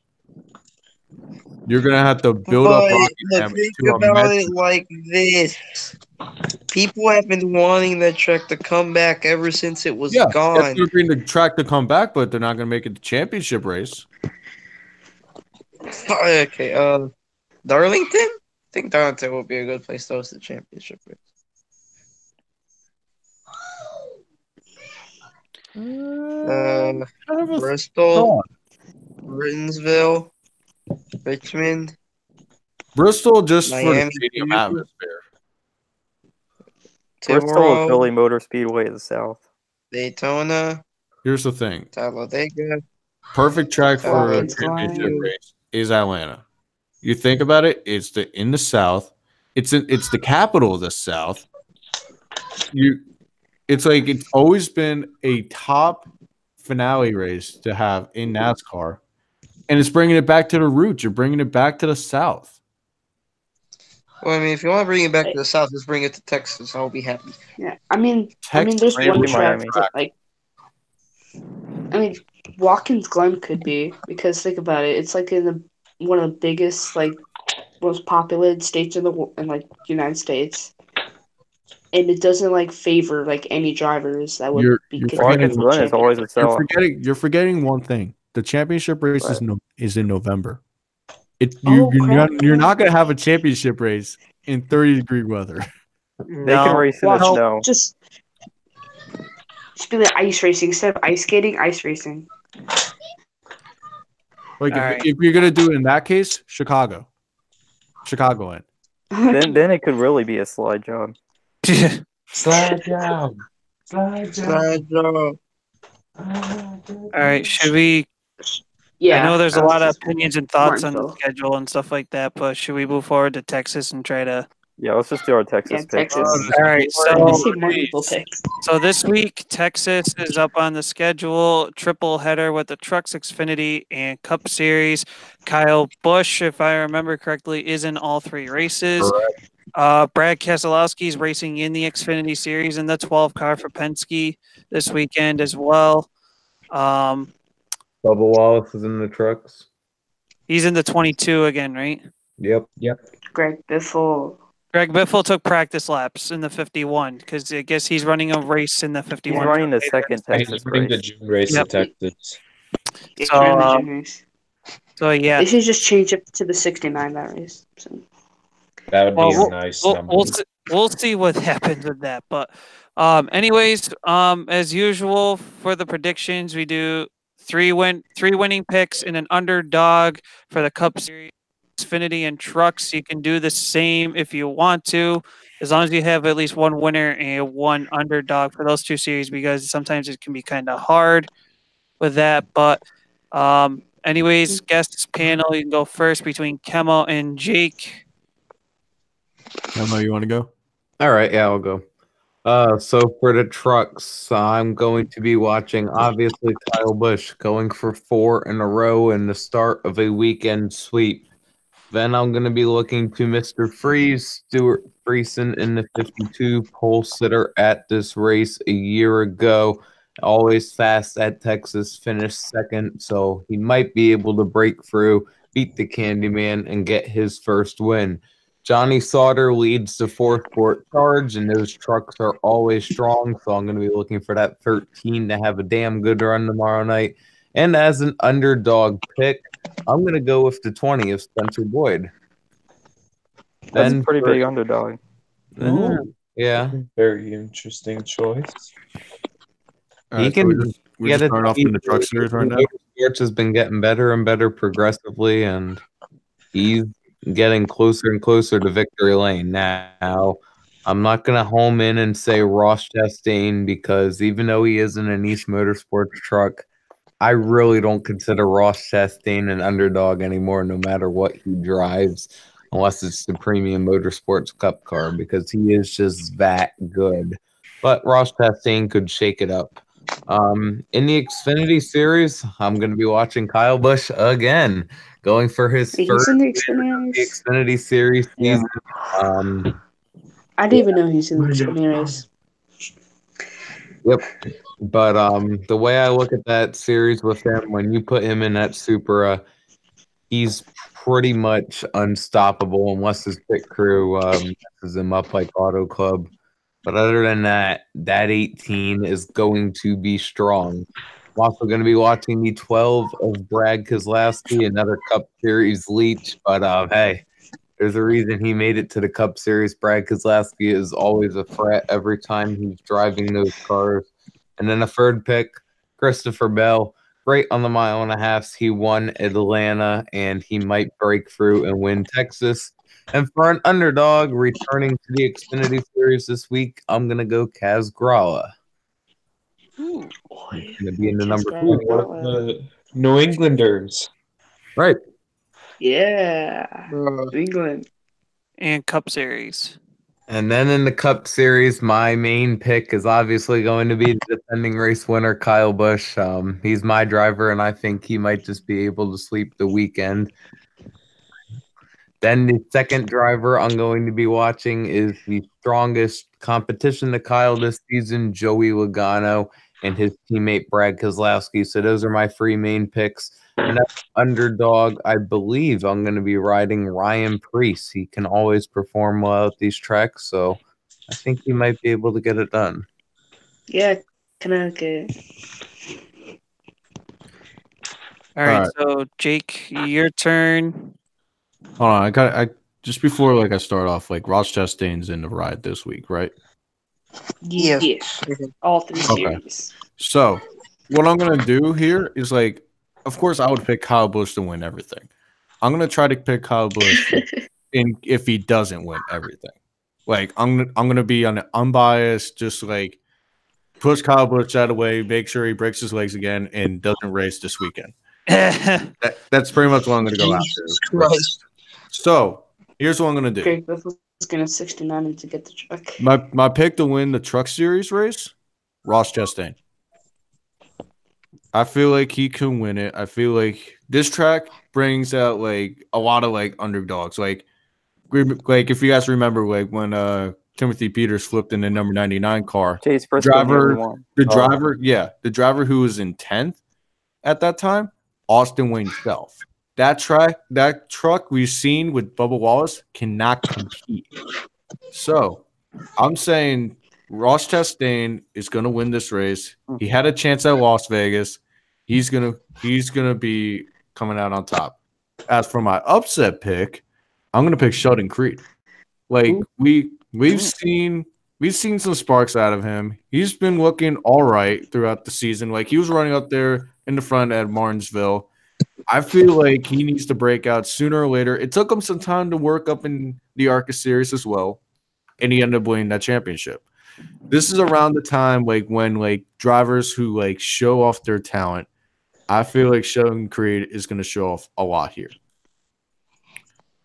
You're gonna have to build up But look, Rockingham think to a about metro. it like this: people have been wanting that track to come back ever since it was Yeah, that's gone. gonna bring the track to come back, but they're not gonna make it the championship race. Okay, Darlington. I think Darlington would be a good place to host the championship race. Kind of a Bristol, thought. Martinsville, Richmond, Bristol just for the Miami, stadium too. atmosphere. Bristol is Timorol, Philly Motor Speedway of the South. Daytona, Here's the thing: Talladega. perfect track for a Watkins championship Glen. race is Atlanta. You think about it; it's in the South. It's the capital of the South. It's like it's always been a top finale race to have in NASCAR, and it's bringing it back to the roots. You're bringing it back to the South. Well, I mean, if you want to bring it back to the South, just bring it to Texas. I'll be happy. Yeah, I mean, Texas there's Bring it one to track Miami. that, like, I mean, Watkins Glen could be, because think about it, it's like in one of the biggest, like, most populated states in like United States, and it doesn't like favor like any drivers that would You're be you're contending Watkins for Glen is always a championship. sellout. you're forgetting one thing. The championship race What? is in November. Oh, crap. You're not gonna have a championship race in 30-degree weather. They can No. race in the Well, snow. just be like ice racing instead of ice skating, ice racing. Like All right. if you're gonna do it in that case, Chicagoland. Then it could really be a slide job. Slide job. Slide job. Joe. All right. Should we? Yeah, I know there's a lot of just opinions and thoughts on the Martinsville. schedule and stuff like that, but should we move forward to Texas and try to? Yeah, let's just do our Texas Yeah, pick. Texas. All right. I So say Martinsville pick. So this week, Texas is up on the schedule. Triple header with the Trucks Xfinity and Cup Series. Kyle Busch, if I remember correctly, is in all three races. Brad Keselowski is racing in the Xfinity Series in the 12 car for Penske this weekend as well. Bubba Wallace is in the trucks. He's in the 22 again, right? Yep. Greg Biffle. Greg Biffle took practice laps in the 51 because I guess he's running a race in the 51. He's running the later. second He's Texas running the race. June race Yep. at Texas. He's So, running the June race. So yeah, They should just change it to the 69 that race. So. That would be Well, a nice number. we'll see what happens with that. But anyways, as usual for the predictions, we do three winning picks and an underdog for the Cup Series, Xfinity, and Trucks. You can do the same if you want to, as long as you have at least one winner and one underdog for those two series, because sometimes it can be kind of hard with that. But anyways, guests panel, you can go first between Kemo and Jake. Emma, you want to go? All right, yeah, I'll go. So for the trucks, I'm going to be watching, obviously, Kyle Busch going for 4 in a row in the start of a weekend sweep. Then I'm going to be looking to Mr. Freeze, Stuart Friesen in the 52, pole sitter at this race a year ago. Always fast at Texas, finished second, so he might be able to break through, beat the Candyman, and get his first win. Johnny Sauter leads the fourth court charge, and those trucks are always strong, so I'm going to be looking for that 13 to have a damn good run tomorrow night. And as an underdog pick, I'm going to go with the 20 of Spencer Boyd. That's a pretty big underdog. Yeah. Very interesting choice. All right, so we're just starting off in the truck series right now. Motorsports has been getting better and better progressively, and he's getting closer and closer to victory lane. Now, I'm not going to home in and say Ross Chastain, because even though he isn't an East Motorsports truck, I really don't consider Ross Chastain an underdog anymore, no matter what he drives, unless it's the Premium Motorsports Cup car, because he is just that good. But Ross Chastain could shake it up. In the Xfinity Series, I'm going to be watching Kyle Busch again, going for his first in the Xfinity Series season. I didn't even know he's in the Xfinity race. Yep. But the way I look at that series with him, when you put him in that Supra, he's pretty much unstoppable unless his pit crew messes him up like Auto Club. But other than that, that 18 is going to be strong. I'm also going to be watching the 12 of Brad Keselowski, another Cup Series leech. But hey, there's a reason he made it to the Cup Series. Brad Keselowski is always a threat every time he's driving those cars. And then a third pick, Christopher Bell. Great on the mile and a half. He won Atlanta, and he might break through and win Texas. And for an underdog returning to the Xfinity Series this week, I'm going to go Kaz Grala. Ooh, He's going to be in the number 2. One of the New Englanders. Right. Yeah. New England. And Cup Series. And then in the Cup Series, my main pick is obviously going to be the defending race winner, Kyle Busch. He's my driver, and I think he might just be able to sweep the weekend. Then the second driver I'm going to be watching is the strongest competition to Kyle this season, Joey Logano and his teammate Brad Keselowski. So those are my 3 main picks. And that's underdog, I believe I'm going to be riding Ryan Preece. He can always perform well at these tracks, so I think he might be able to get it done. Yeah, Connecticut. All right, so Jake, your turn. Hold on, I just before I start off, Ross Chastain's in the ride this week, right? Yes. All 3 Okay. series. So what I'm gonna do here is of course I would pick Kyle Busch to win everything. I'm gonna try to pick Kyle Busch if he doesn't win everything. I'm gonna be on unbiased, just push Kyle Busch out of the way, make sure he breaks his legs again and doesn't race this weekend. That's pretty much what I'm gonna go after. So here's what I'm gonna do. Greg Biffle's gonna 69 to get the truck. My pick to win the Truck Series race, Ross Chastain. I feel like he can win it. I feel like this track brings out a lot of underdogs. If you guys remember when Timothy Peters flipped in the number 99 car, Chase Briscoe the driver who was in 10th at that time, Austin Wayne Self. that truck we've seen with Bubba Wallace cannot compete. So I'm saying Ross Chastain is going to win this race. He had a chance at Las Vegas. He's gonna be coming out on top. As for my upset pick, I'm gonna pick Sheldon Creed. Like we've seen some sparks out of him. He's been looking all right throughout the season. Like he was running up there in the front at Martinsville. I feel like he needs to break out sooner or later. It took him some time to work up in the ARCA series as well, and he ended up winning that championship. This is around the time like when like drivers who like show off their talent. I feel like Sheldon Creed is going to show off a lot here.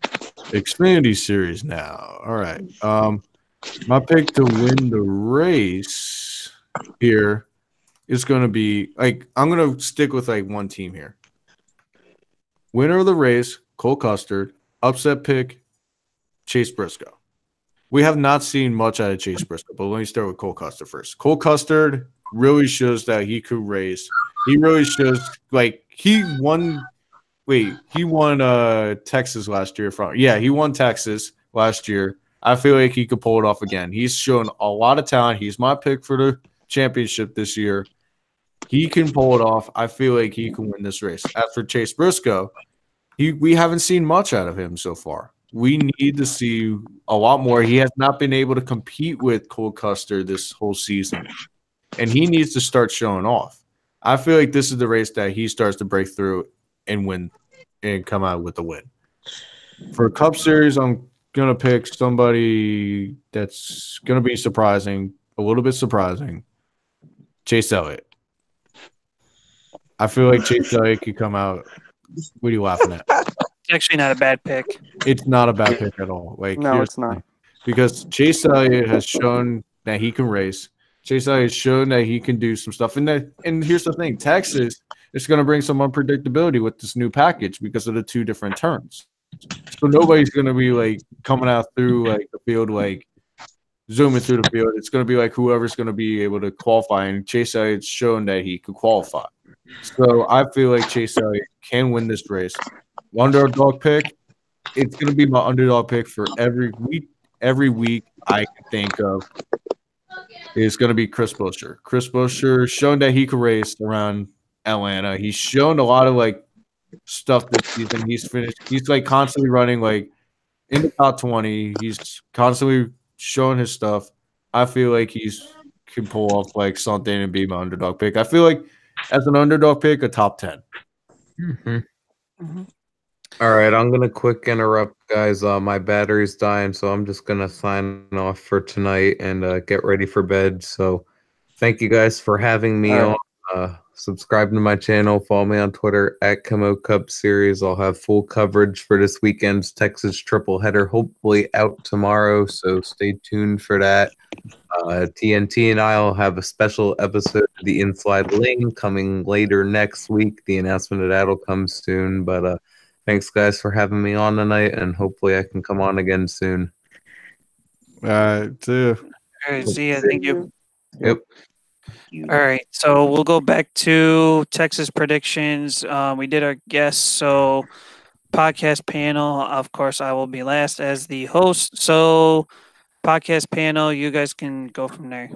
Xfinity Series now. All right. My pick to win the race here is going to be like I'm going to stick with like one team here. Winner of the race, Cole Custard. Upset pick, Chase Briscoe. We have not seen much out of Chase Briscoe, but let me start with Cole Custard first. Cole Custard really shows that he could race. He really shows like he won Texas last year he won Texas last year. I feel like he could pull it off again. He's shown a lot of talent. He's my pick for the championship this year. He can pull it off. I feel like he can win this race. As for Chase Briscoe, we haven't seen much out of him so far. We need to see a lot more. He has not been able to compete with Cole Custer this whole season, and he needs to start showing off. I feel like this is the race that he starts to break through and win and come out with the win. For Cup Series, I'm going to pick somebody that's going to be surprising, a little bit surprising, Chase Elliott. I feel like Chase Elliott could come out. What are you laughing at? It's actually not a bad pick. It's not a bad pick at all. Like No, it's not. Because Chase Elliott has shown that he can race. Chase Elliott has shown that he can do some stuff. And here's the thing, Texas is going to bring some unpredictability with this new package because of the two different turns. So nobody's going to be like coming out through like the field, like zooming through the field. It's going to be like whoever's going to be able to qualify. And Chase Elliott's shown that he could qualify. So I feel like Chase Elliott can win this race. Underdog pick. It's going to be my underdog pick for every week. Every week I can think of is going to be Chris Buescher. Chris Buescher shown that he could race around Atlanta. He's shown a lot of like stuff this season. He's finished. He's like constantly running like in the top 20. He's constantly showing his stuff. I feel like he's can pull off like something and be my underdog pick. I feel like as an underdog pick, a top 10. Mm-hmm. Mm-hmm. All right, I'm gonna quick interrupt, guys. My battery's dying, so I'm just gonna sign off for tonight and get ready for bed. So, thank you guys for having me on. Subscribe to my channel. Follow me on Twitter at Camo Cup Series. I'll have full coverage for this weekend's Texas triple header, hopefully out tomorrow. So stay tuned for that. TNT and I will have a special episode of the Inside Lane coming later next week. The announcement of that'll come soon, but thanks, guys, for having me on tonight, and hopefully I can come on again soon. Too. All right, see ya. Thank you. Yep. All right, so we'll go back to Texas predictions. We did our guests, so podcast panel. Of course, I will be last as the host. So podcast panel, you guys can go from there.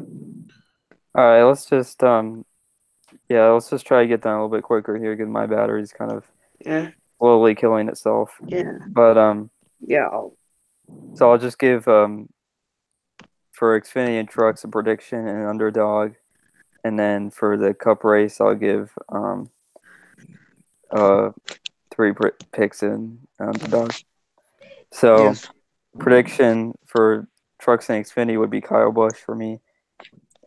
All right, let's just let's just try to get done a little bit quicker here because my battery's kind of slowly killing itself. Yeah. But So I'll just give for Xfinity and trucks a prediction and an underdog, and then for the Cup race I'll give 3 picks and underdog. So prediction for trucks and Xfinity would be Kyle Busch for me,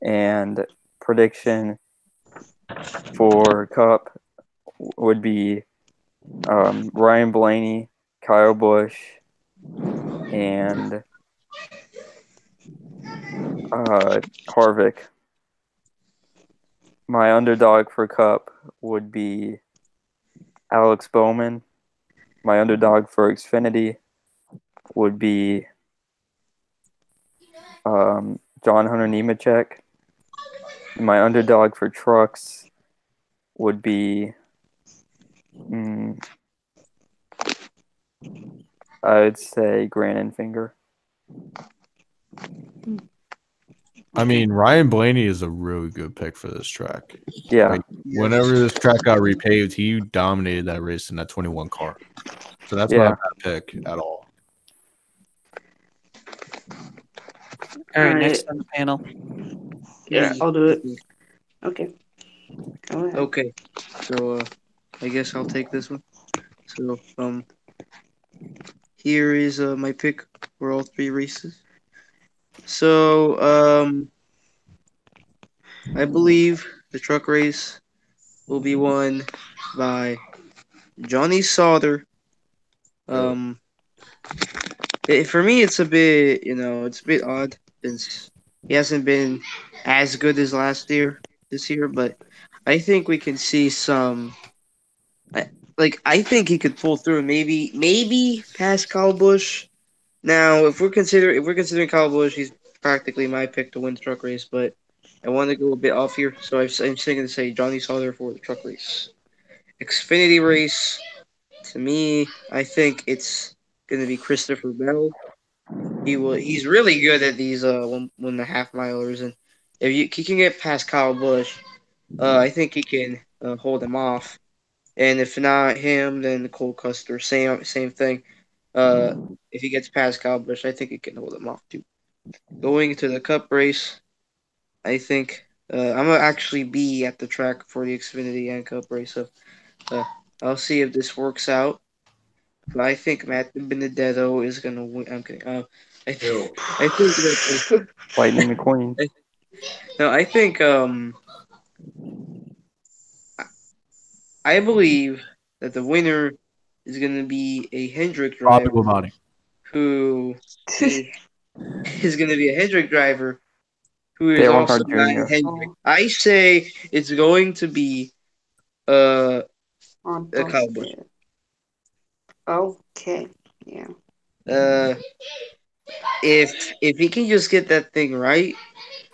and prediction for Cup would be Ryan Blaney, Kyle Busch, and Harvick. My underdog for Cup would be Alex Bowman. My underdog for Xfinity would be John Hunter Nemechek. My underdog for trucks would be I would say Grannon Finger. I mean, Ryan Blaney is a really good pick for this track. Yeah. Like, whenever this track got repaved, he dominated that race in that 21 car. So that's not a bad pick at all. All right, next on the panel. Yeah, I'll do it. Okay. Go ahead. Okay, so I guess I'll take this one. So here is my pick for all three races. So I believe the truck race will be won by Johnny Sauter. For me, it's a bit, it's a bit odd since he hasn't been as good as last year, this year, but I think we can see some. I think he could pull through. Maybe past Kyle Busch. Now, if we're considering Kyle Busch, he's practically my pick to win the truck race. But I want to go a bit off here, so I'm still going to say Johnny Sauter for the truck race. Xfinity race. To me, I think it's going to be Christopher Bell. He's really good at these 1.5 milers, and if he can get past Kyle Busch, I think he can hold him off. And if not him, then Cole Custer, same thing. If he gets past Kyle Busch, I think he can hold him off too. Going to the Cup race, I think I'm gonna actually be at the track for the Xfinity and Cup race, so I'll see if this works out. But I think Matt Benedetto is gonna win. I'm kidding. I think that Lightning McQueen. no, I think I believe that the winner is gonna be a Hendrick Bobby driver Labonte. who is gonna be a Hendrick driver who is Dale also Earnhardt not Jr. Hendrick. I say it's going to be uh a Kyle Busch. Okay. Yeah. Uh, if he can just get that thing right,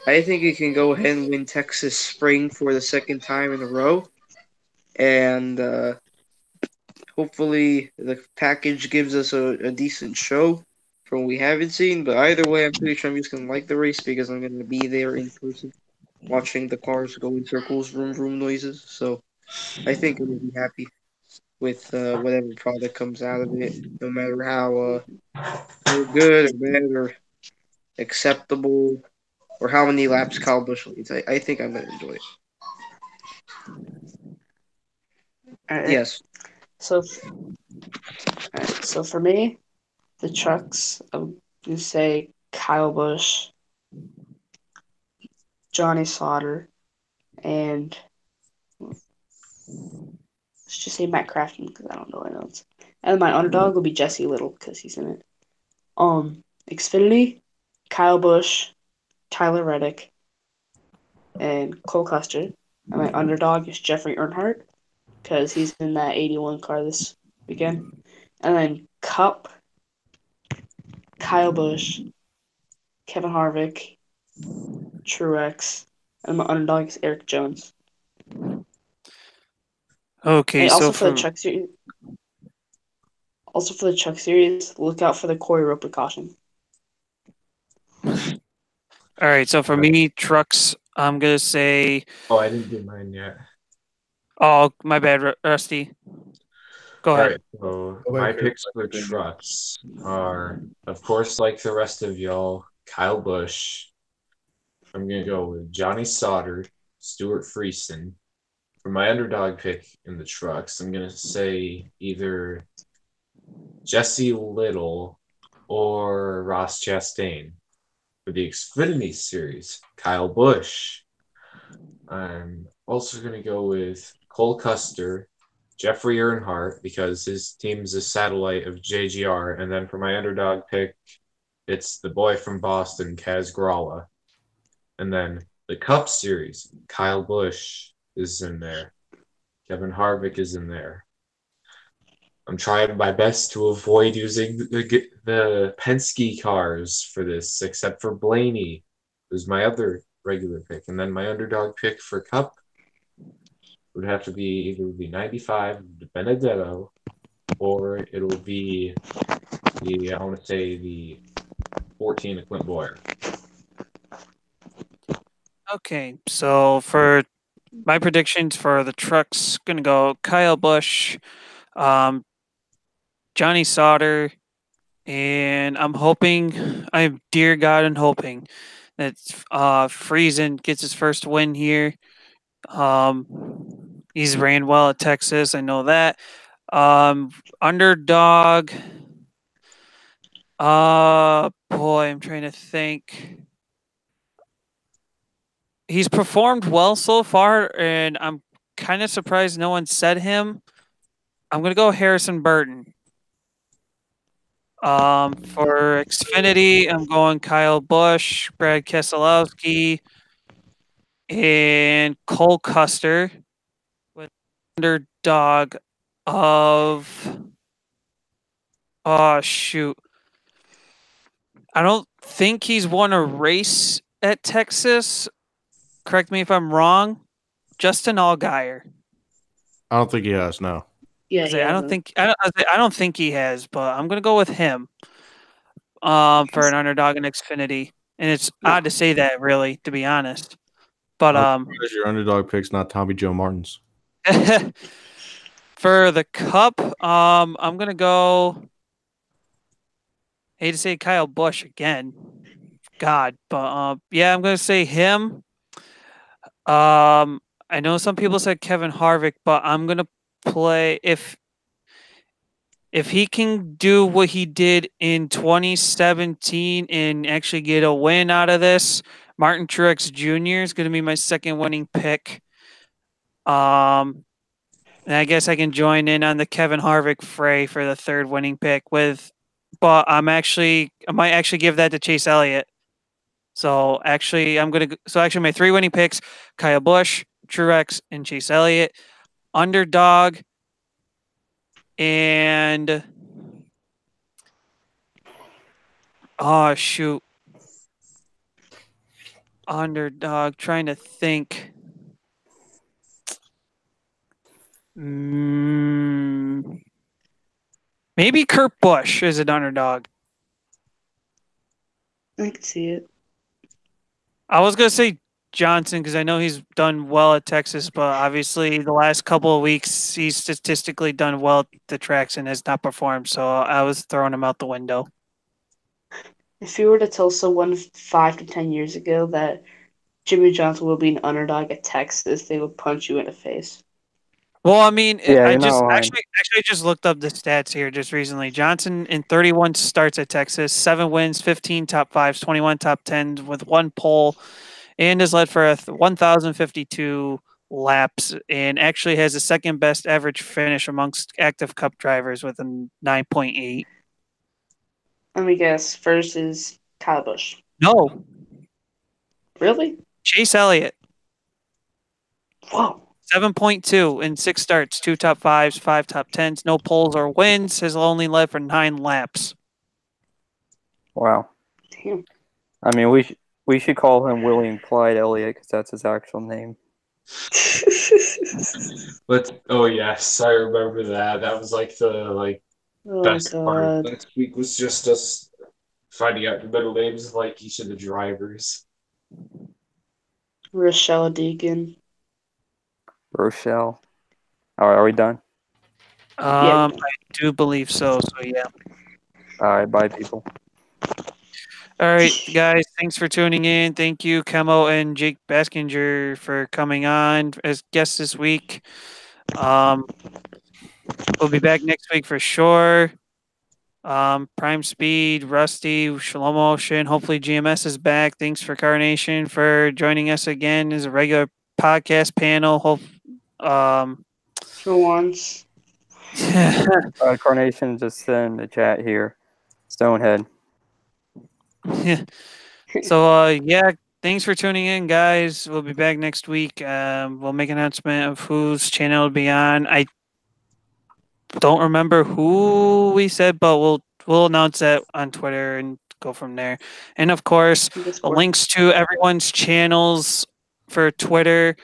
I think he can go ahead and win Texas Spring for the second time in a row, and hopefully the package gives us a decent show from what we haven't seen. But either way, I'm pretty sure I'm just gonna like the race because I'm gonna be there in person, watching the cars go in circles, vroom vroom noises. So I think I'm gonna be happy with whatever product comes out of it, no matter how good or bad or acceptable or how many laps Kyle Busch leads. I think I'm gonna enjoy it. All right. Yes. So, so for me, the trucks, I'm gonna say Kyle Busch, Johnny Sauter, and let's just say Matt Crafton because I don't know anyone else. And my underdog will be Jesse Little because he's in it. Xfinity, Kyle Busch, Tyler Reddick, and Cole Custer. And my underdog is Jeffrey Earnhardt because he's in that 81 car this weekend. And then Cup, Kyle Busch, Kevin Harvick, Truex, and my underdog is Eric Jones. Okay, And so also for for the Truck Series, look out for the Corey Roper caution. all right, so for me, trucks, I'm gonna say. Oh, I didn't do mine yet. Oh, my bad, Rusty. Go All ahead. right, so my picks for trucks are, of course, like the rest of y'all, Kyle Busch. I'm gonna go with Johnny Sauter, Stuart Friesen. For my underdog pick in the trucks, I'm gonna say either Jesse Little or Ross Chastain. For the Xfinity Series, Kyle Busch. I'm also going to go with Cole Custer, Jeffrey Earnhardt, because his team's a satellite of JGR. And then for my underdog pick, it's the boy from Boston, Kaz Gralla. And then the Cup Series, Kyle Busch is in there. Kevin Harvick is in there. I'm trying my best to avoid using the Penske cars for this, except for Blaney, who's my other regular pick. And then my underdog pick for Cup would have to be either 95 Benedetto or it'll be I want to say the 14 of Clint Boyer. Okay, so for my predictions for the trucks, gonna go Kyle Busch, um, Johnny Sauter, and I'm hoping, I'm dear God and hoping that Friesen gets his first win here. He's ran well at Texas, I know that. Underdog. Boy, I'm trying to think. He's performed well so far, and I'm kind of surprised no one said him. I'm gonna go Harrison Burton. For Xfinity, I'm going Kyle Busch, Brad Keselowski, and Cole Custer with underdog of oh shoot. I don't think he's won a race at Texas. Correct me if I'm wrong. Justin Allgaier. I don't think he has. No. Yeah, I don't think he has, but I'm gonna go with him. For an underdog in Xfinity, and it's odd to say that, really, to be honest. But Because your underdog pick's not Tommy Joe Martins. for the Cup, I'm gonna go. Hate to say Kyle Busch again, God, but yeah, I'm gonna say him. I know some people said Kevin Harvick, but I'm gonna play if he can do what he did in 2017 and actually get a win out of this. Martin Truex Jr. is going to be my second winning pick. And I guess I can join in on the Kevin Harvick fray for the third winning pick but I might actually give that to Chase Elliott. So actually, my three winning picks: Kyle Busch, Truex, and Chase Elliott. Underdog, and oh shoot, underdog. Trying to think. Maybe Kurt Busch is an underdog. I can see it. I was gonna say Johnson because I know he's done well at Texas, but obviously the last couple of weeks he's statistically done well at the tracks and has not performed. So I was throwing him out the window. If you were to tell someone 5 to 10 years ago that Jimmy Johnson will be an underdog at Texas, they would punch you in the face. Well, I mean, Yeah, I you're not just lying. actually just looked up the stats here just recently. Johnson in 31 starts at Texas, 7 wins, 15 top fives, 21 top tens with 1 pole, and has led for 1,052 laps, and actually has the second best average finish amongst active Cup drivers with a 9.8. Let me guess. First is Kyle Busch. No, Really? Chase Elliott, Whoa. 7.2 in 6 starts, 2 top fives, 5 top tens, no poles or wins, has only led for 9 laps. Wow. Damn. I mean, we should call him William Clyde Elliott because that's his actual name. Oh yes, I remember that. That was like the Oh best part. god. Last week was just us finding out the middle names of like each of the drivers. Rochelle Deacon. Rochelle. All right, are we done? Yeah. I do believe so. So yeah. All right, bye, people. All right, guys. Thanks for tuning in. Thank you, Kemo and Jake Baskinger, for coming on as guests this week. We'll be back next week for sure. Prime Speed, Rusty, Shalom Ocean. Hopefully, GMS is back. Thanks for Carnation for joining us again as a regular podcast panel. For once. Carnation just said in the chat here, Stonehead. Yeah. So yeah, thanks for tuning in, guys. We'll be back next week. We'll make an announcement of whose channel will be on. I don't remember who we said, but we'll announce that on Twitter and go from there. And of course, the links to everyone's channels for Twitter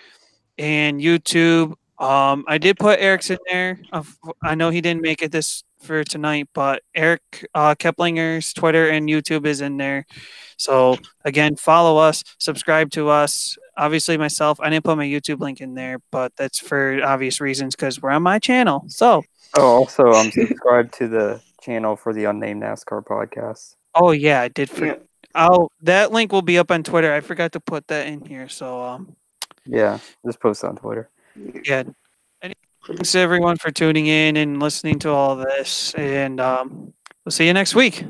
and YouTube I did put Eric's in there. I know he didn't make it this for tonight, but Eric Keplinger's Twitter and YouTube is in there. So again, follow us, subscribe to us. Obviously, myself, I didn't put my YouTube link in there, but that's for obvious reasons because we're on my channel. So, also, subscribe to the channel for the UnNamed NASCAR podcast. oh yeah, I did. Yeah. Oh, that link will be up on Twitter. I forgot to put that in here. So, Yeah, just post on Twitter. yeah. Thanks to everyone for tuning in and listening to all this, and we'll see you next week.